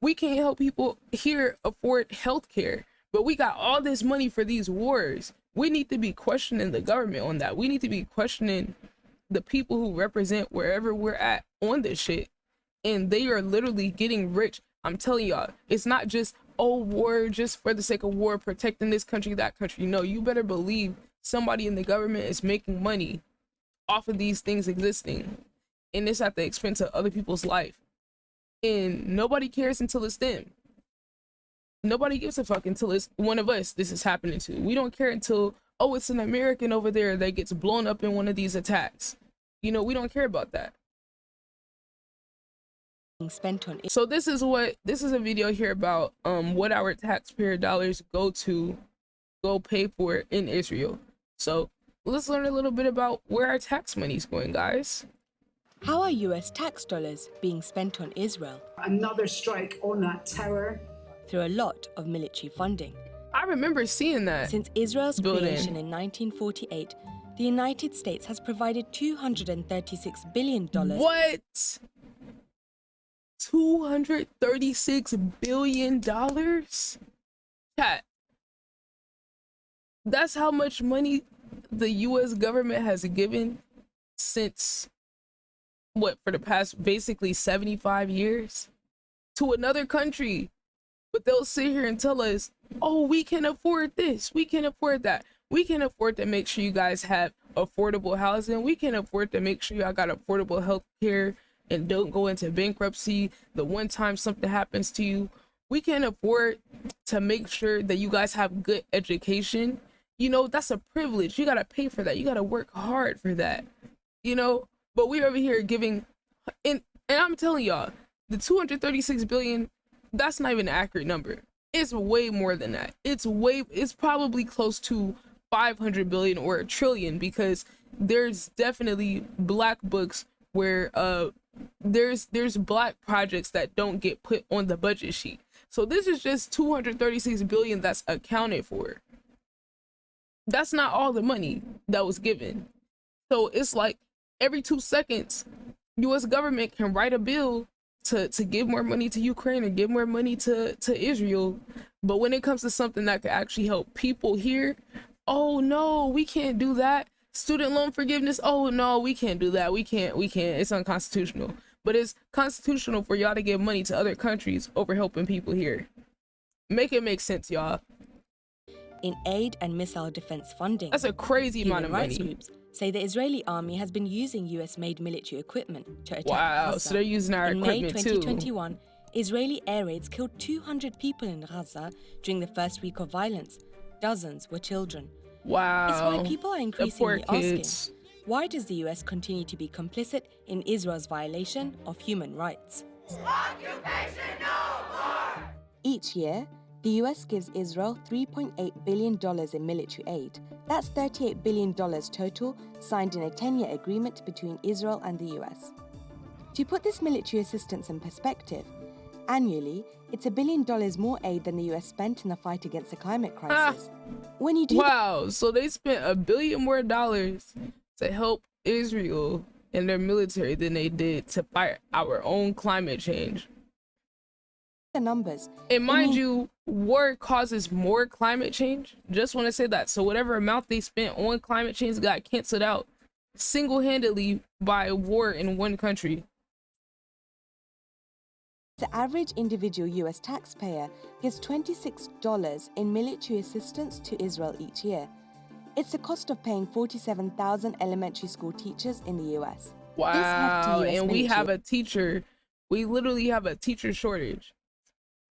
We can't help people here afford healthcare, but we got all this money for these wars. We need to be questioning the government on that. We need to be questioning the people who represent wherever we're at on this shit. And they are literally getting rich. I'm telling y'all, it's not just, oh, war just for the sake of war, protecting this country, that country. No, you better believe somebody in the government is making money off of these things existing, and it's at the expense of other people's life. And nobody cares until it's them. Nobody gives a fuck until it's one of us this is happening to. We don't care until, oh, it's an American over there that gets blown up in one of these attacks. You know, we don't care about that. Spent on So this is a video here about what our taxpayer dollars go pay for in Israel. So let's learn a little bit about where our tax money is going, guys. How are US tax dollars being spent on Israel? Another strike on that terror. Through a lot of military funding. I remember seeing that. Since Israel's building. creation in 1948, the United States has provided $236 billion. What? $236 billion? Chat. That's how much money the US government has given since, what, for the past basically 75 years to another country. But they'll sit here and tell us, oh, we can afford this, we can afford that, we can afford to make sure you guys have affordable housing, we can afford to make sure y'all got affordable health care and don't go into bankruptcy the one time something happens to you. We can afford to make sure that you guys have good education. You know, that's a privilege. You gotta pay for that. You gotta work hard for that. You know, but we're over here giving, and I'm telling y'all, the 236 billion, that's not even an accurate number. It's way more than that. It's probably close to 500 billion or a trillion, because there's definitely black books where there's black projects that don't get put on the budget sheet. So this is just 236 billion that's accounted for. That's not all the money that was given. So it's like every 2 seconds, US government can write a bill to give more money to Ukraine and give more money to Israel. But when it comes to something that could actually help people here, oh no, we can't do that. Student loan forgiveness, oh no, we can't do that. We can't, it's unconstitutional. But it's constitutional for y'all to give money to other countries over helping people here. Make it make sense, y'all. In aid and missile defense funding, that's a crazy amount of money. Human rights groups say the Israeli army has been using US-made military equipment to attack Wow, Gaza. so they're using our equipment too. In May 2021, Israeli air raids killed 200 people in Gaza during the first week of violence. Dozens were children. Wow. It's why people are increasingly asking, why does the US continue to be complicit in Israel's violation of human rights? Occupation no more! Each year, the US gives Israel $3.8 billion in military aid. That's $38 billion total, signed in a 10-year agreement between Israel and the US. To put this military assistance in perspective, annually, it's $1 billion more aid than the US spent in the fight against the climate crisis. When you do so they spent $1 billion more to help Israel and their military than they did to fight our own climate change. The numbers. And mind you, war causes more climate change. Just want to say that. So whatever amount they spent on climate change got canceled out single-handedly by war in one country. The average individual US taxpayer gives $26 in military assistance to Israel each year. It's the cost of paying 47,000 elementary school teachers in the US. Wow, and we have a teacher. We literally have a teacher shortage.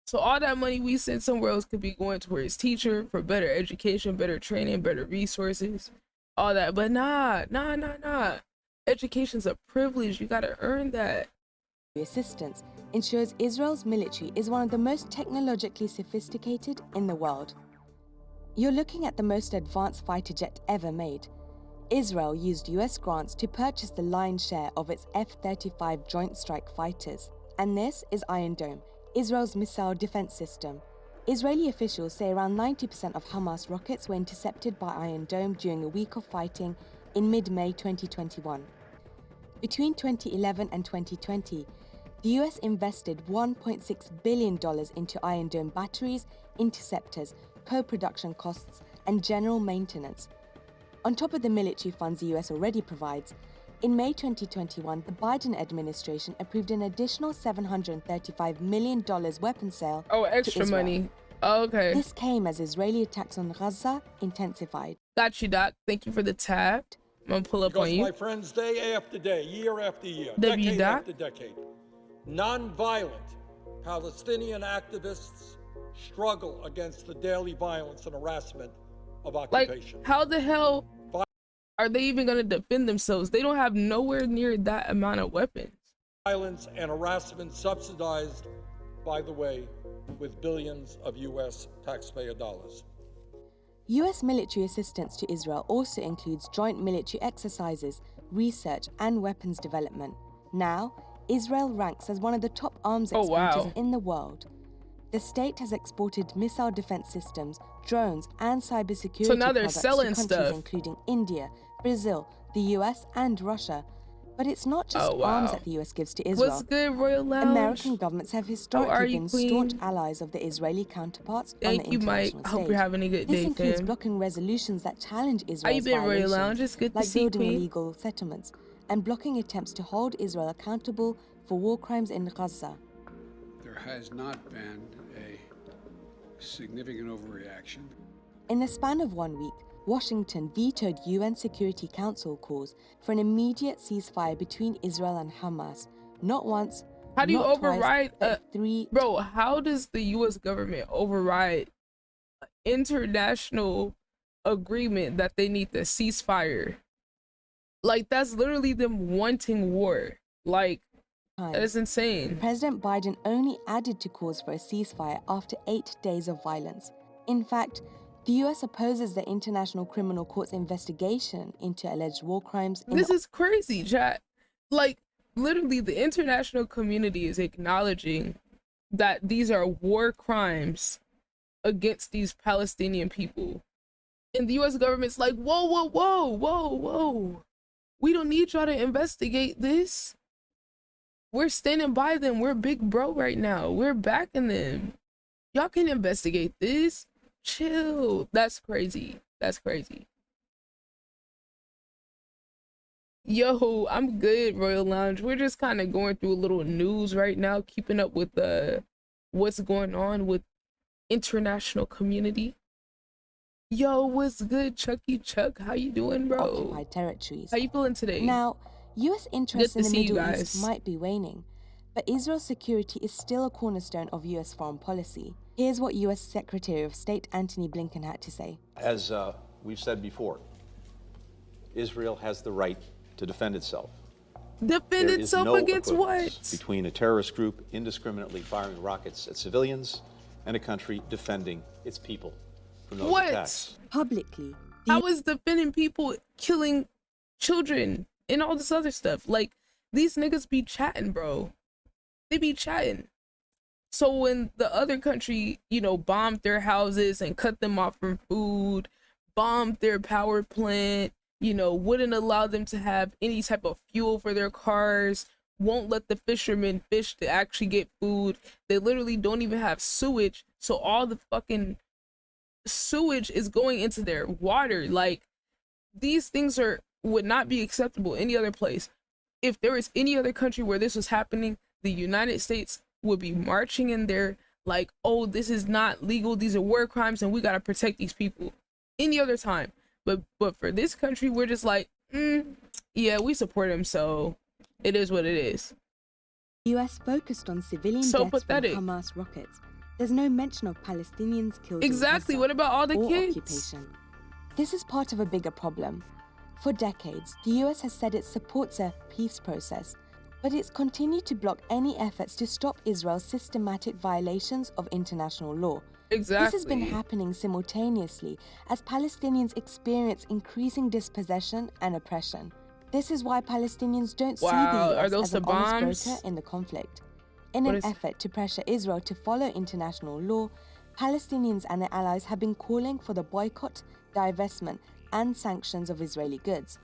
So all that money we send somewhere else could be going towards teacher for better education, better training, better resources, all that. But nah. Education's a privilege. You gotta earn that. Assistance ensures Israel's military is one of the most technologically sophisticated in the world. You're looking at the most advanced fighter jet ever made. Israel used US grants to purchase the lion's share of its F-35 Joint Strike fighters. And this is Iron Dome, Israel's missile defense system. Israeli officials say around 90% of Hamas rockets were intercepted by Iron Dome during a week of fighting in mid-May 2021. Between 2011 and 2020, the US invested $1.6 billion into Iron Dome batteries, interceptors, co-production costs, and general maintenance. On top of the military funds the US already provides, in May 2021, the Biden administration approved an additional $735 million weapon sale Oh, extra to Israel. money. Oh, okay. This came as Israeli attacks on Gaza intensified. Got you, Doc. Thank you for the tab. I'm gonna pull up on you. My friends, day after day, year after year, W. decade Doc? after decade, non-violent Palestinian activists struggle against the daily violence and harassment of occupation. Like, how the hell are they even going to defend themselves? They don't have nowhere near that amount of weapons. Violence and harassment subsidized, by the way, with billions of US taxpayer dollars. US military assistance to Israel also includes joint military exercises, research, and weapons development. Now, Israel ranks as one of the top arms exporters in the world. The state has exported missile defense systems, drones, and cybersecurity products to countries including India, Brazil, the US, and Russia. But it's not just arms that the US gives to Israel. What's good, Royal Lounge? American governments have historically been staunch allies of the Israeli counterparts on the international stage. Hope you're having a good day, This includes fam. blocking resolutions that challenge Israel's Royal Lounge? violations, It's good to like see building Queen. illegal settlements, and blocking attempts to hold Israel accountable for war crimes in Gaza. There has not been a significant overreaction. In the span of 1 week, Washington vetoed UN Security Council calls for an immediate ceasefire between Israel and Hamas. Not once, how do you not override twice, but 3 bro, how does the US government override an international agreement that they need the ceasefire? Like, that's literally them wanting war. Like, that is insane. President Biden only added to calls for a ceasefire after 8 days of violence. In fact, the US opposes the International Criminal Court's investigation into alleged war crimes. This is crazy, chat. Like, literally, the international community is acknowledging that these are war crimes against these Palestinian people. And the US government's like, whoa, whoa, whoa, whoa, whoa. We don't need y'all to investigate this. We're standing by them. We're big bro right now. We're backing them. Y'all can investigate this. Chill. That's crazy. That's crazy. Yo, I'm good, Royal Lounge. We're just kind of going through a little news right now, keeping up with what's going on with international community. Yo, what's good, Chucky Chuck? How you doing, bro? Occupied territories. How you feeling today? Now, US interest in the Middle East East might be waning, but Israel's security is still a cornerstone of US foreign policy. Here's what US Secretary of State Antony Blinken had to say. As we've said before, Israel has the right to defend itself. Defend itself against what? Between a terrorist group indiscriminately firing rockets at civilians and a country defending its people from those attacks. Publicly. How is defending people killing children and all this other stuff? Like, these niggas be chatting, bro. They be chatting. So when the other country, you know, bombed their houses and cut them off from food, bombed their power plant, you know, wouldn't allow them to have any type of fuel for their cars, won't let the fishermen fish to actually get food. They literally don't even have sewage. So all the fucking sewage is going into their water. Like, these things would not be acceptable any other place. If there was any other country where this was happening, the United States would be marching in there like, oh, this is not legal, these are war crimes, and we gotta protect these people. Any other time. But for this country, we're just like, yeah, we support him, so it is what it is. The US focused on civilian So deaths pathetic. from Hamas rockets. There's no mention of Palestinians killed Exactly. in Gaza What about all the or kids? occupation. This is part of a bigger problem. For decades, the US has said it supports a peace process, but it's continued to block any efforts to stop Israel's systematic violations of international law. Exactly. This has been happening simultaneously as Palestinians experience increasing dispossession and oppression. This is why Palestinians don't see the US as an honest broker in the conflict. In an effort to pressure Israel to follow international law, Palestinians and their allies have been calling for the boycott, divestment, and sanctions of Israeli goods.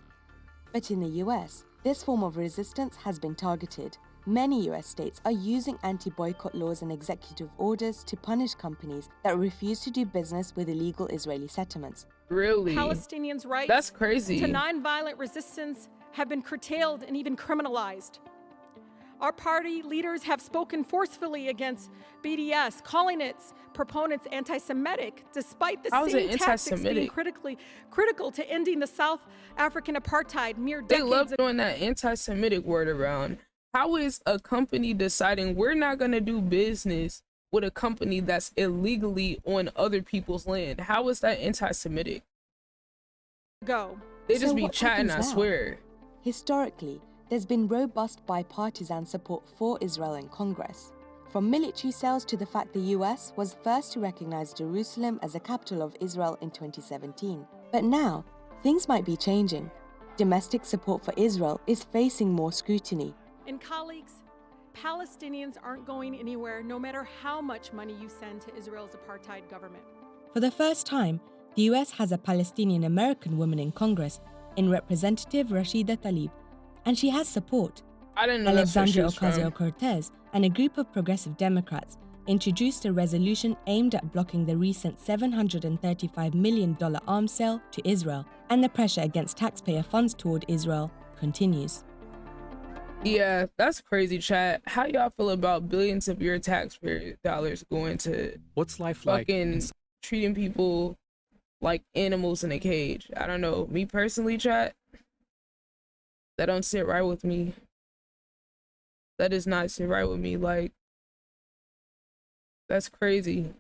But in the US, this form of resistance has been targeted. Many US states are using anti-boycott laws and executive orders to punish companies that refuse to do business with illegal Israeli settlements. Really? Palestinians' rights That's crazy. to nonviolent resistance have been curtailed and even criminalized. Our party leaders have spoken forcefully against BDS, calling its proponents anti-Semitic, despite the same tactics being critical to ending the South African apartheid mere decades ago. They love throwing that anti-Semitic word around. How is a company deciding we're not going to do business with a company that's illegally on other people's land? How is that anti-Semitic? They just be chatting, I swear. Historically, there's been robust bipartisan support for Israel in Congress. From military sales to the fact the US was first to recognize Jerusalem as the capital of Israel in 2017. But now, things might be changing. Domestic support for Israel is facing more scrutiny. And colleagues, Palestinians aren't going anywhere no matter how much money you send to Israel's apartheid government. For the first time, the US has a Palestinian-American woman in Congress, in Representative Rashida Tlaib, and she has support. I didn't know Alexandria Ocasio-Cortez and a group of progressive Democrats introduced a resolution aimed at blocking the recent $735 million arms sale to Israel, and the pressure against taxpayer funds toward Israel continues. Yeah, that's crazy, chat. How y'all feel about billions of your taxpayer dollars going to What's life fucking like? treating people like animals in a cage? I don't know. Me personally, chat, that don't sit right with me. That does not sit right with me. Like, that's crazy.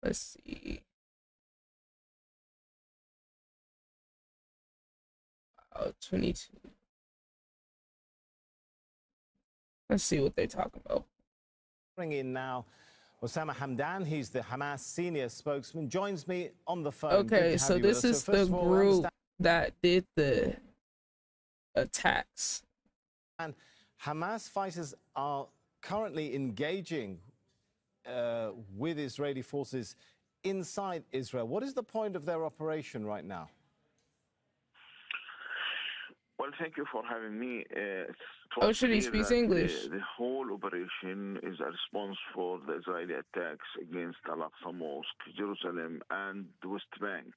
Let's see. Oh, 22. Let's see what they're talking about. Bring in now Osama Hamdan. He's the Hamas senior spokesman. Joins me on the phone. Okay, so this is the group that did the attacks. And Hamas fighters are currently engaging with Israeli forces inside Israel. What is the point of their operation right now? Well, thank you for having me. Oh, should he speak English? The whole operation is a response for the Israeli attacks against Al-Aqsa Mosque, Jerusalem, and the West Bank.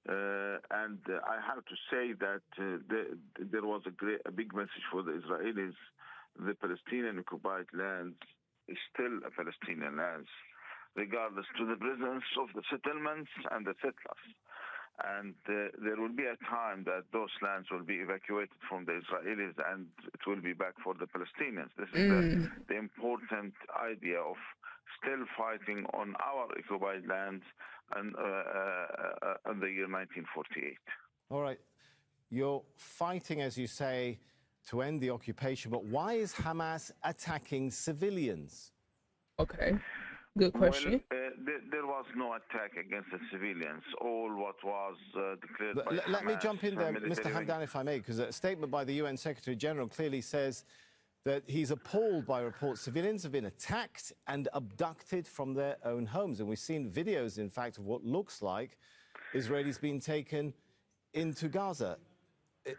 And I have to say that there was a big message for the Israelis. The Palestinian occupied lands is still a Palestinian lands, regardless to the presence of the settlements and the settlers. And there will be a time that those lands will be evacuated from the Israelis and it will be back for the Palestinians. This is the important idea of still fighting on our occupied lands and in the year 1948. All right. You're fighting, as you say, to end the occupation, but why is Hamas attacking civilians? Okay. Good question. Well, there was no attack against the civilians. All what was declared by Hamas. Let me jump in there, Mr. Hamdan, if I may, because a statement by the UN Secretary General clearly says that he's appalled by reports civilians have been attacked and abducted from their own homes. And we've seen videos, in fact, of what looks like Israelis being taken into Gaza.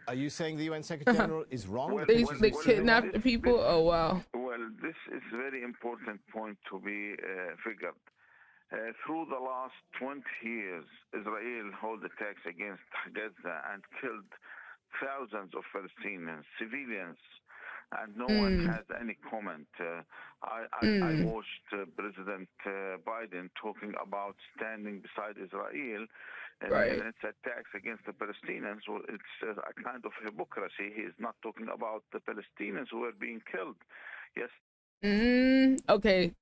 Are you saying the UN Secretary General is wrong? They kidnapped the people? Oh, wow. Well, this is a very important point to be figured. Through the last 20 years, Israel held attacks against Gaza and killed thousands of Palestinians, civilians, and no one has any comment. I watched President Biden talking about standing beside Israel and its attacks against the Palestinians. Well, it's a kind of hypocrisy. He is not talking about the Palestinians who are being killed. Yes. Okay.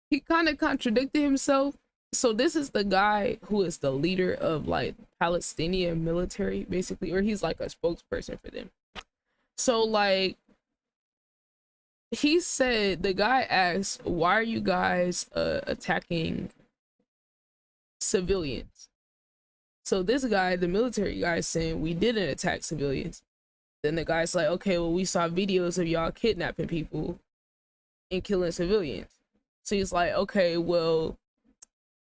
He kind of contradicted himself. So this is the guy who is the leader of like Palestinian military, basically, or he's like a spokesperson for them. So like he said, the guy asked, why are you guys attacking civilians? So this guy, the military guy, is saying we didn't attack civilians. Then the guy's like, okay, well, we saw videos of y'all kidnapping people and killing civilians. So he's like, okay, well,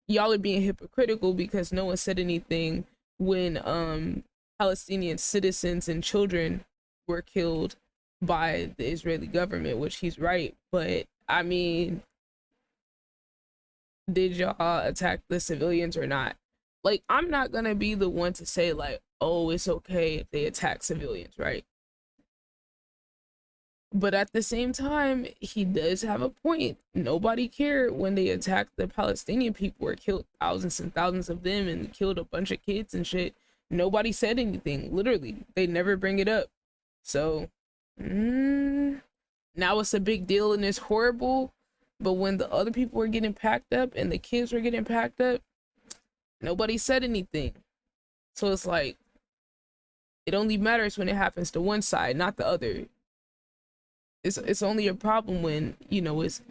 y'all are being hypocritical because no one said anything when Palestinian citizens and children were killed by the Israeli government, which he's right. But I mean, did y'all attack the civilians or not? Like, I'm not gonna be the one to say like, oh, it's okay if they attack civilians, right? But at the same time, he does have a point. Nobody cared when they attacked the Palestinian people or killed thousands and thousands of them and killed a bunch of kids and shit. Nobody said anything. Literally, they never bring it up. So now it's a big deal and it's horrible. But when the other people were getting packed up and the kids were getting packed up, nobody said anything. So it's like, it only matters when it happens to one side, not the other. It's only a problem when, you know, it's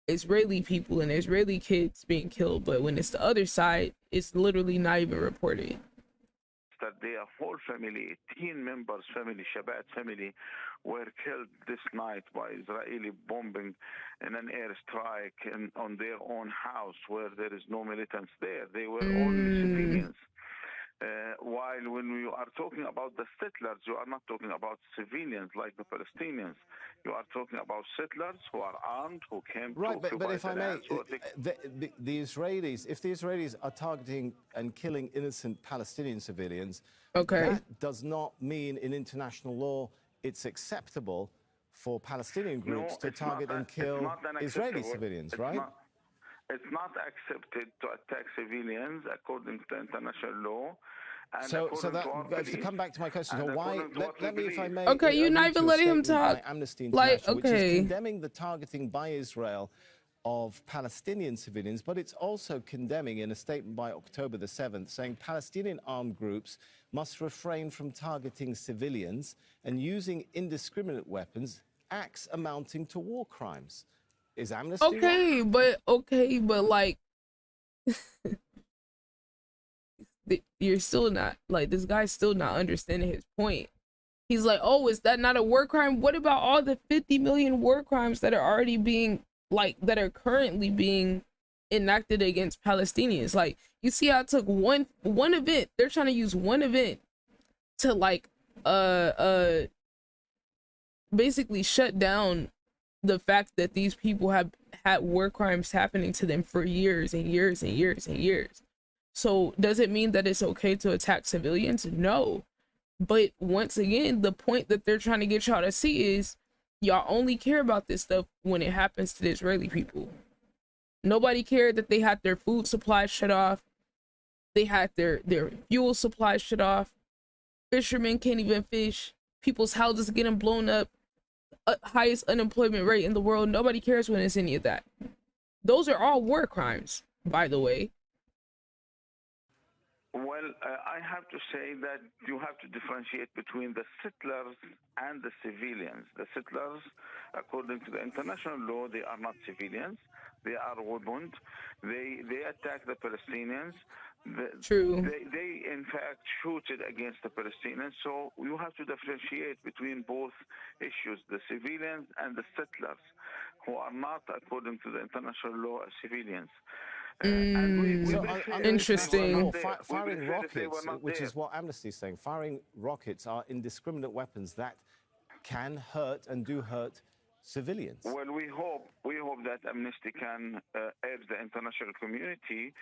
Israeli people and Israeli kids being killed, but when it's the other side, it's literally not even reported. That their whole family, 18 members family, Shabbat family, were killed this night by Israeli bombing in an airstrike on their own house where there is no militants there. They were only civilians. While when we are talking about the settlers, you are not talking about civilians like the Palestinians. You are talking about settlers who are armed, who came to occupy but if I may, the Israelis, if the Israelis are targeting and killing innocent Palestinian civilians, okay, that does not mean in international law it's acceptable for Palestinian groups to target and kill Israeli civilians, right? It's not accepted to attack civilians according to international law. And so to come back to my question, so why? Let me, if I may. Okay, you're not even letting him talk. Amnesty International, like, okay, which is condemning the targeting by Israel of Palestinian civilians, but it's also condemning, in a statement by October the 7th, saying Palestinian armed groups must refrain from targeting civilians and using indiscriminate weapons, acts amounting to war crimes. Is Amnesty okay, but like you're still not, like, this guy's still not understanding his point. He's like, oh, is that not a war crime? What about all the 50 million war crimes that are already being, like, that are currently being enacted against Palestinians? Like, you see how it took one event, they're trying to use one event to, like, basically shut down the fact that these people have had war crimes happening to them for years and years and years and years. So does it mean that it's okay to attack civilians? No. But once again, the point that they're trying to get y'all to see is y'all only care about this stuff when it happens to the Israeli people. Nobody cared that they had their food supplies shut off. They had their fuel supplies shut off. Fishermen can't even fish. People's houses getting blown up. Highest unemployment rate in the world. Nobody cares when it's any of that. Those are all war crimes, by the way. Well, I have to say that you have to differentiate between the settlers and the civilians. The settlers, according to the international law, they are not civilians. They are weaponed. They attack the Palestinians. True. They in fact shoot it against the Palestinians. So you have to differentiate between both issues, the civilians and the settlers, who are not, according to the international law, civilians. Interesting. Firing rockets, which is what Amnesty is saying, firing rockets are indiscriminate weapons that can hurt and do hurt civilians. Well, we hope that Amnesty can urge the international community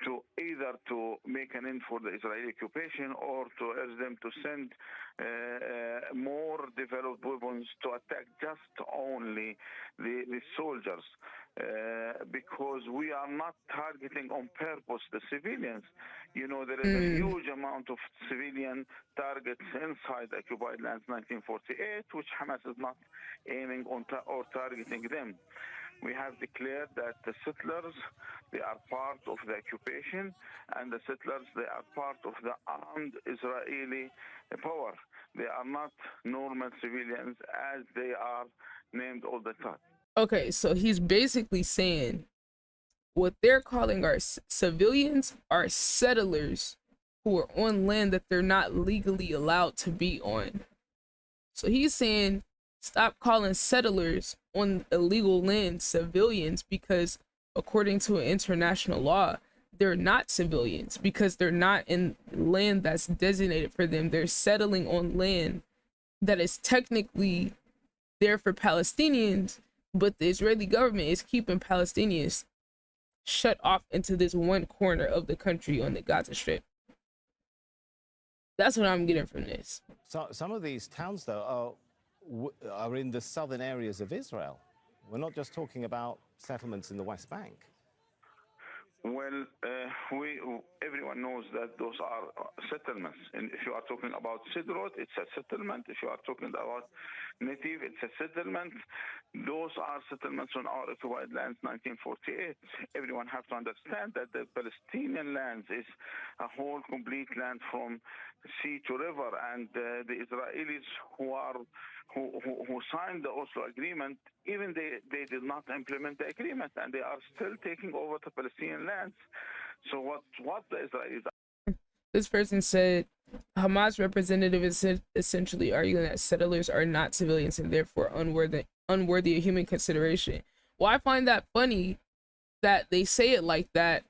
to either to make an end for the Israeli occupation or to urge them to send more developed weapons to attack just only the soldiers. Because we are not targeting on purpose the civilians. You know, there is a huge amount of civilian targets inside occupied lands 1948, which Hamas is not aiming on or targeting them. We have declared that the settlers, they are part of the occupation, and the settlers, they are part of the armed Israeli power. They are not normal civilians as they are named all the time. Okay, so he's basically saying what they're calling our civilians are settlers who are on land that they're not legally allowed to be on. So he's saying stop calling settlers on illegal land civilians, because according to international law, they're not civilians because they're not in land that's designated for them. They're settling on land that is technically there for Palestinians, but the Israeli government is keeping Palestinians shut off into this one corner of the country on the Gaza Strip. That's what I'm getting from this. So some of these towns, though, are in the southern areas of Israel. We're not just talking about settlements in the West Bank. Well, everyone knows that those are settlements. And if you are talking about Sidrot, it's a settlement. If you are talking about Native, it's a settlement. Those are settlements on our occupied lands, 1948. Everyone has to understand that the Palestinian lands is a whole complete land from sea to river, and the Israelis who signed the Oslo agreement, even they did not implement the agreement, and they are still taking over the Palestinian lands. So what the Israelis... This person said, Hamas representative is essentially arguing that settlers are not civilians and therefore unworthy of human consideration. Well, I find that funny that they say it like that,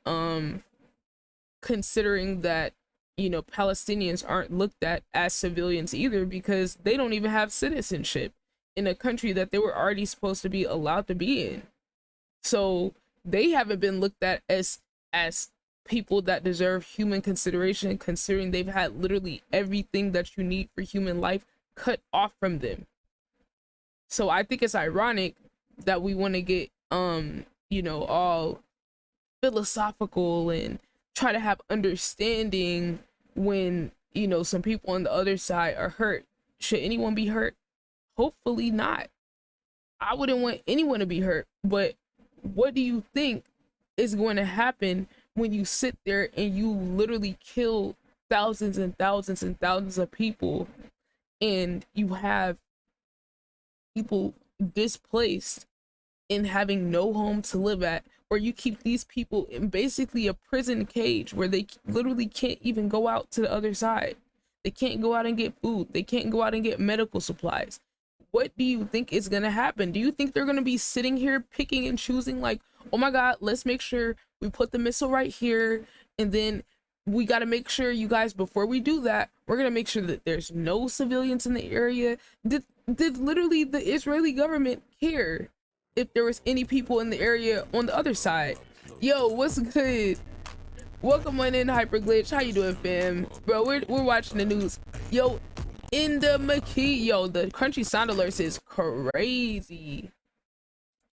considering that, you know, Palestinians aren't looked at as civilians either, because they don't even have citizenship in a country that they were already supposed to be allowed to be in. So they haven't been looked at as people that deserve human consideration, considering they've had literally everything that you need for human life cut off from them. So I think it's ironic that we want to get you know, all philosophical and try to have understanding when, you know, some people on the other side are hurt. Should anyone be hurt? Hopefully not. I wouldn't want anyone to be hurt, but what do you think is going to happen when you sit there and you literally kill thousands and thousands and thousands of people, and you have people displaced and having no home to live at, or you keep these people in basically a prison cage where they literally can't even go out to the other side? They can't go out and get food. They can't go out and get medical supplies. What do you think is going to happen? Do you think they're going to be sitting here picking and choosing like, oh my God, let's make sure we put the missile right here, and then we got to make sure, you guys, before we do that, we're going to make sure that there's no civilians in the area? Did literally the Israeli government care if there was any people in the area on the other side? Yo, what's good? Welcome on in, Hyperglitch. How you doing, fam? Bro, we're watching the news. Yo, in the McKee, yo, the crunchy sound alerts is crazy.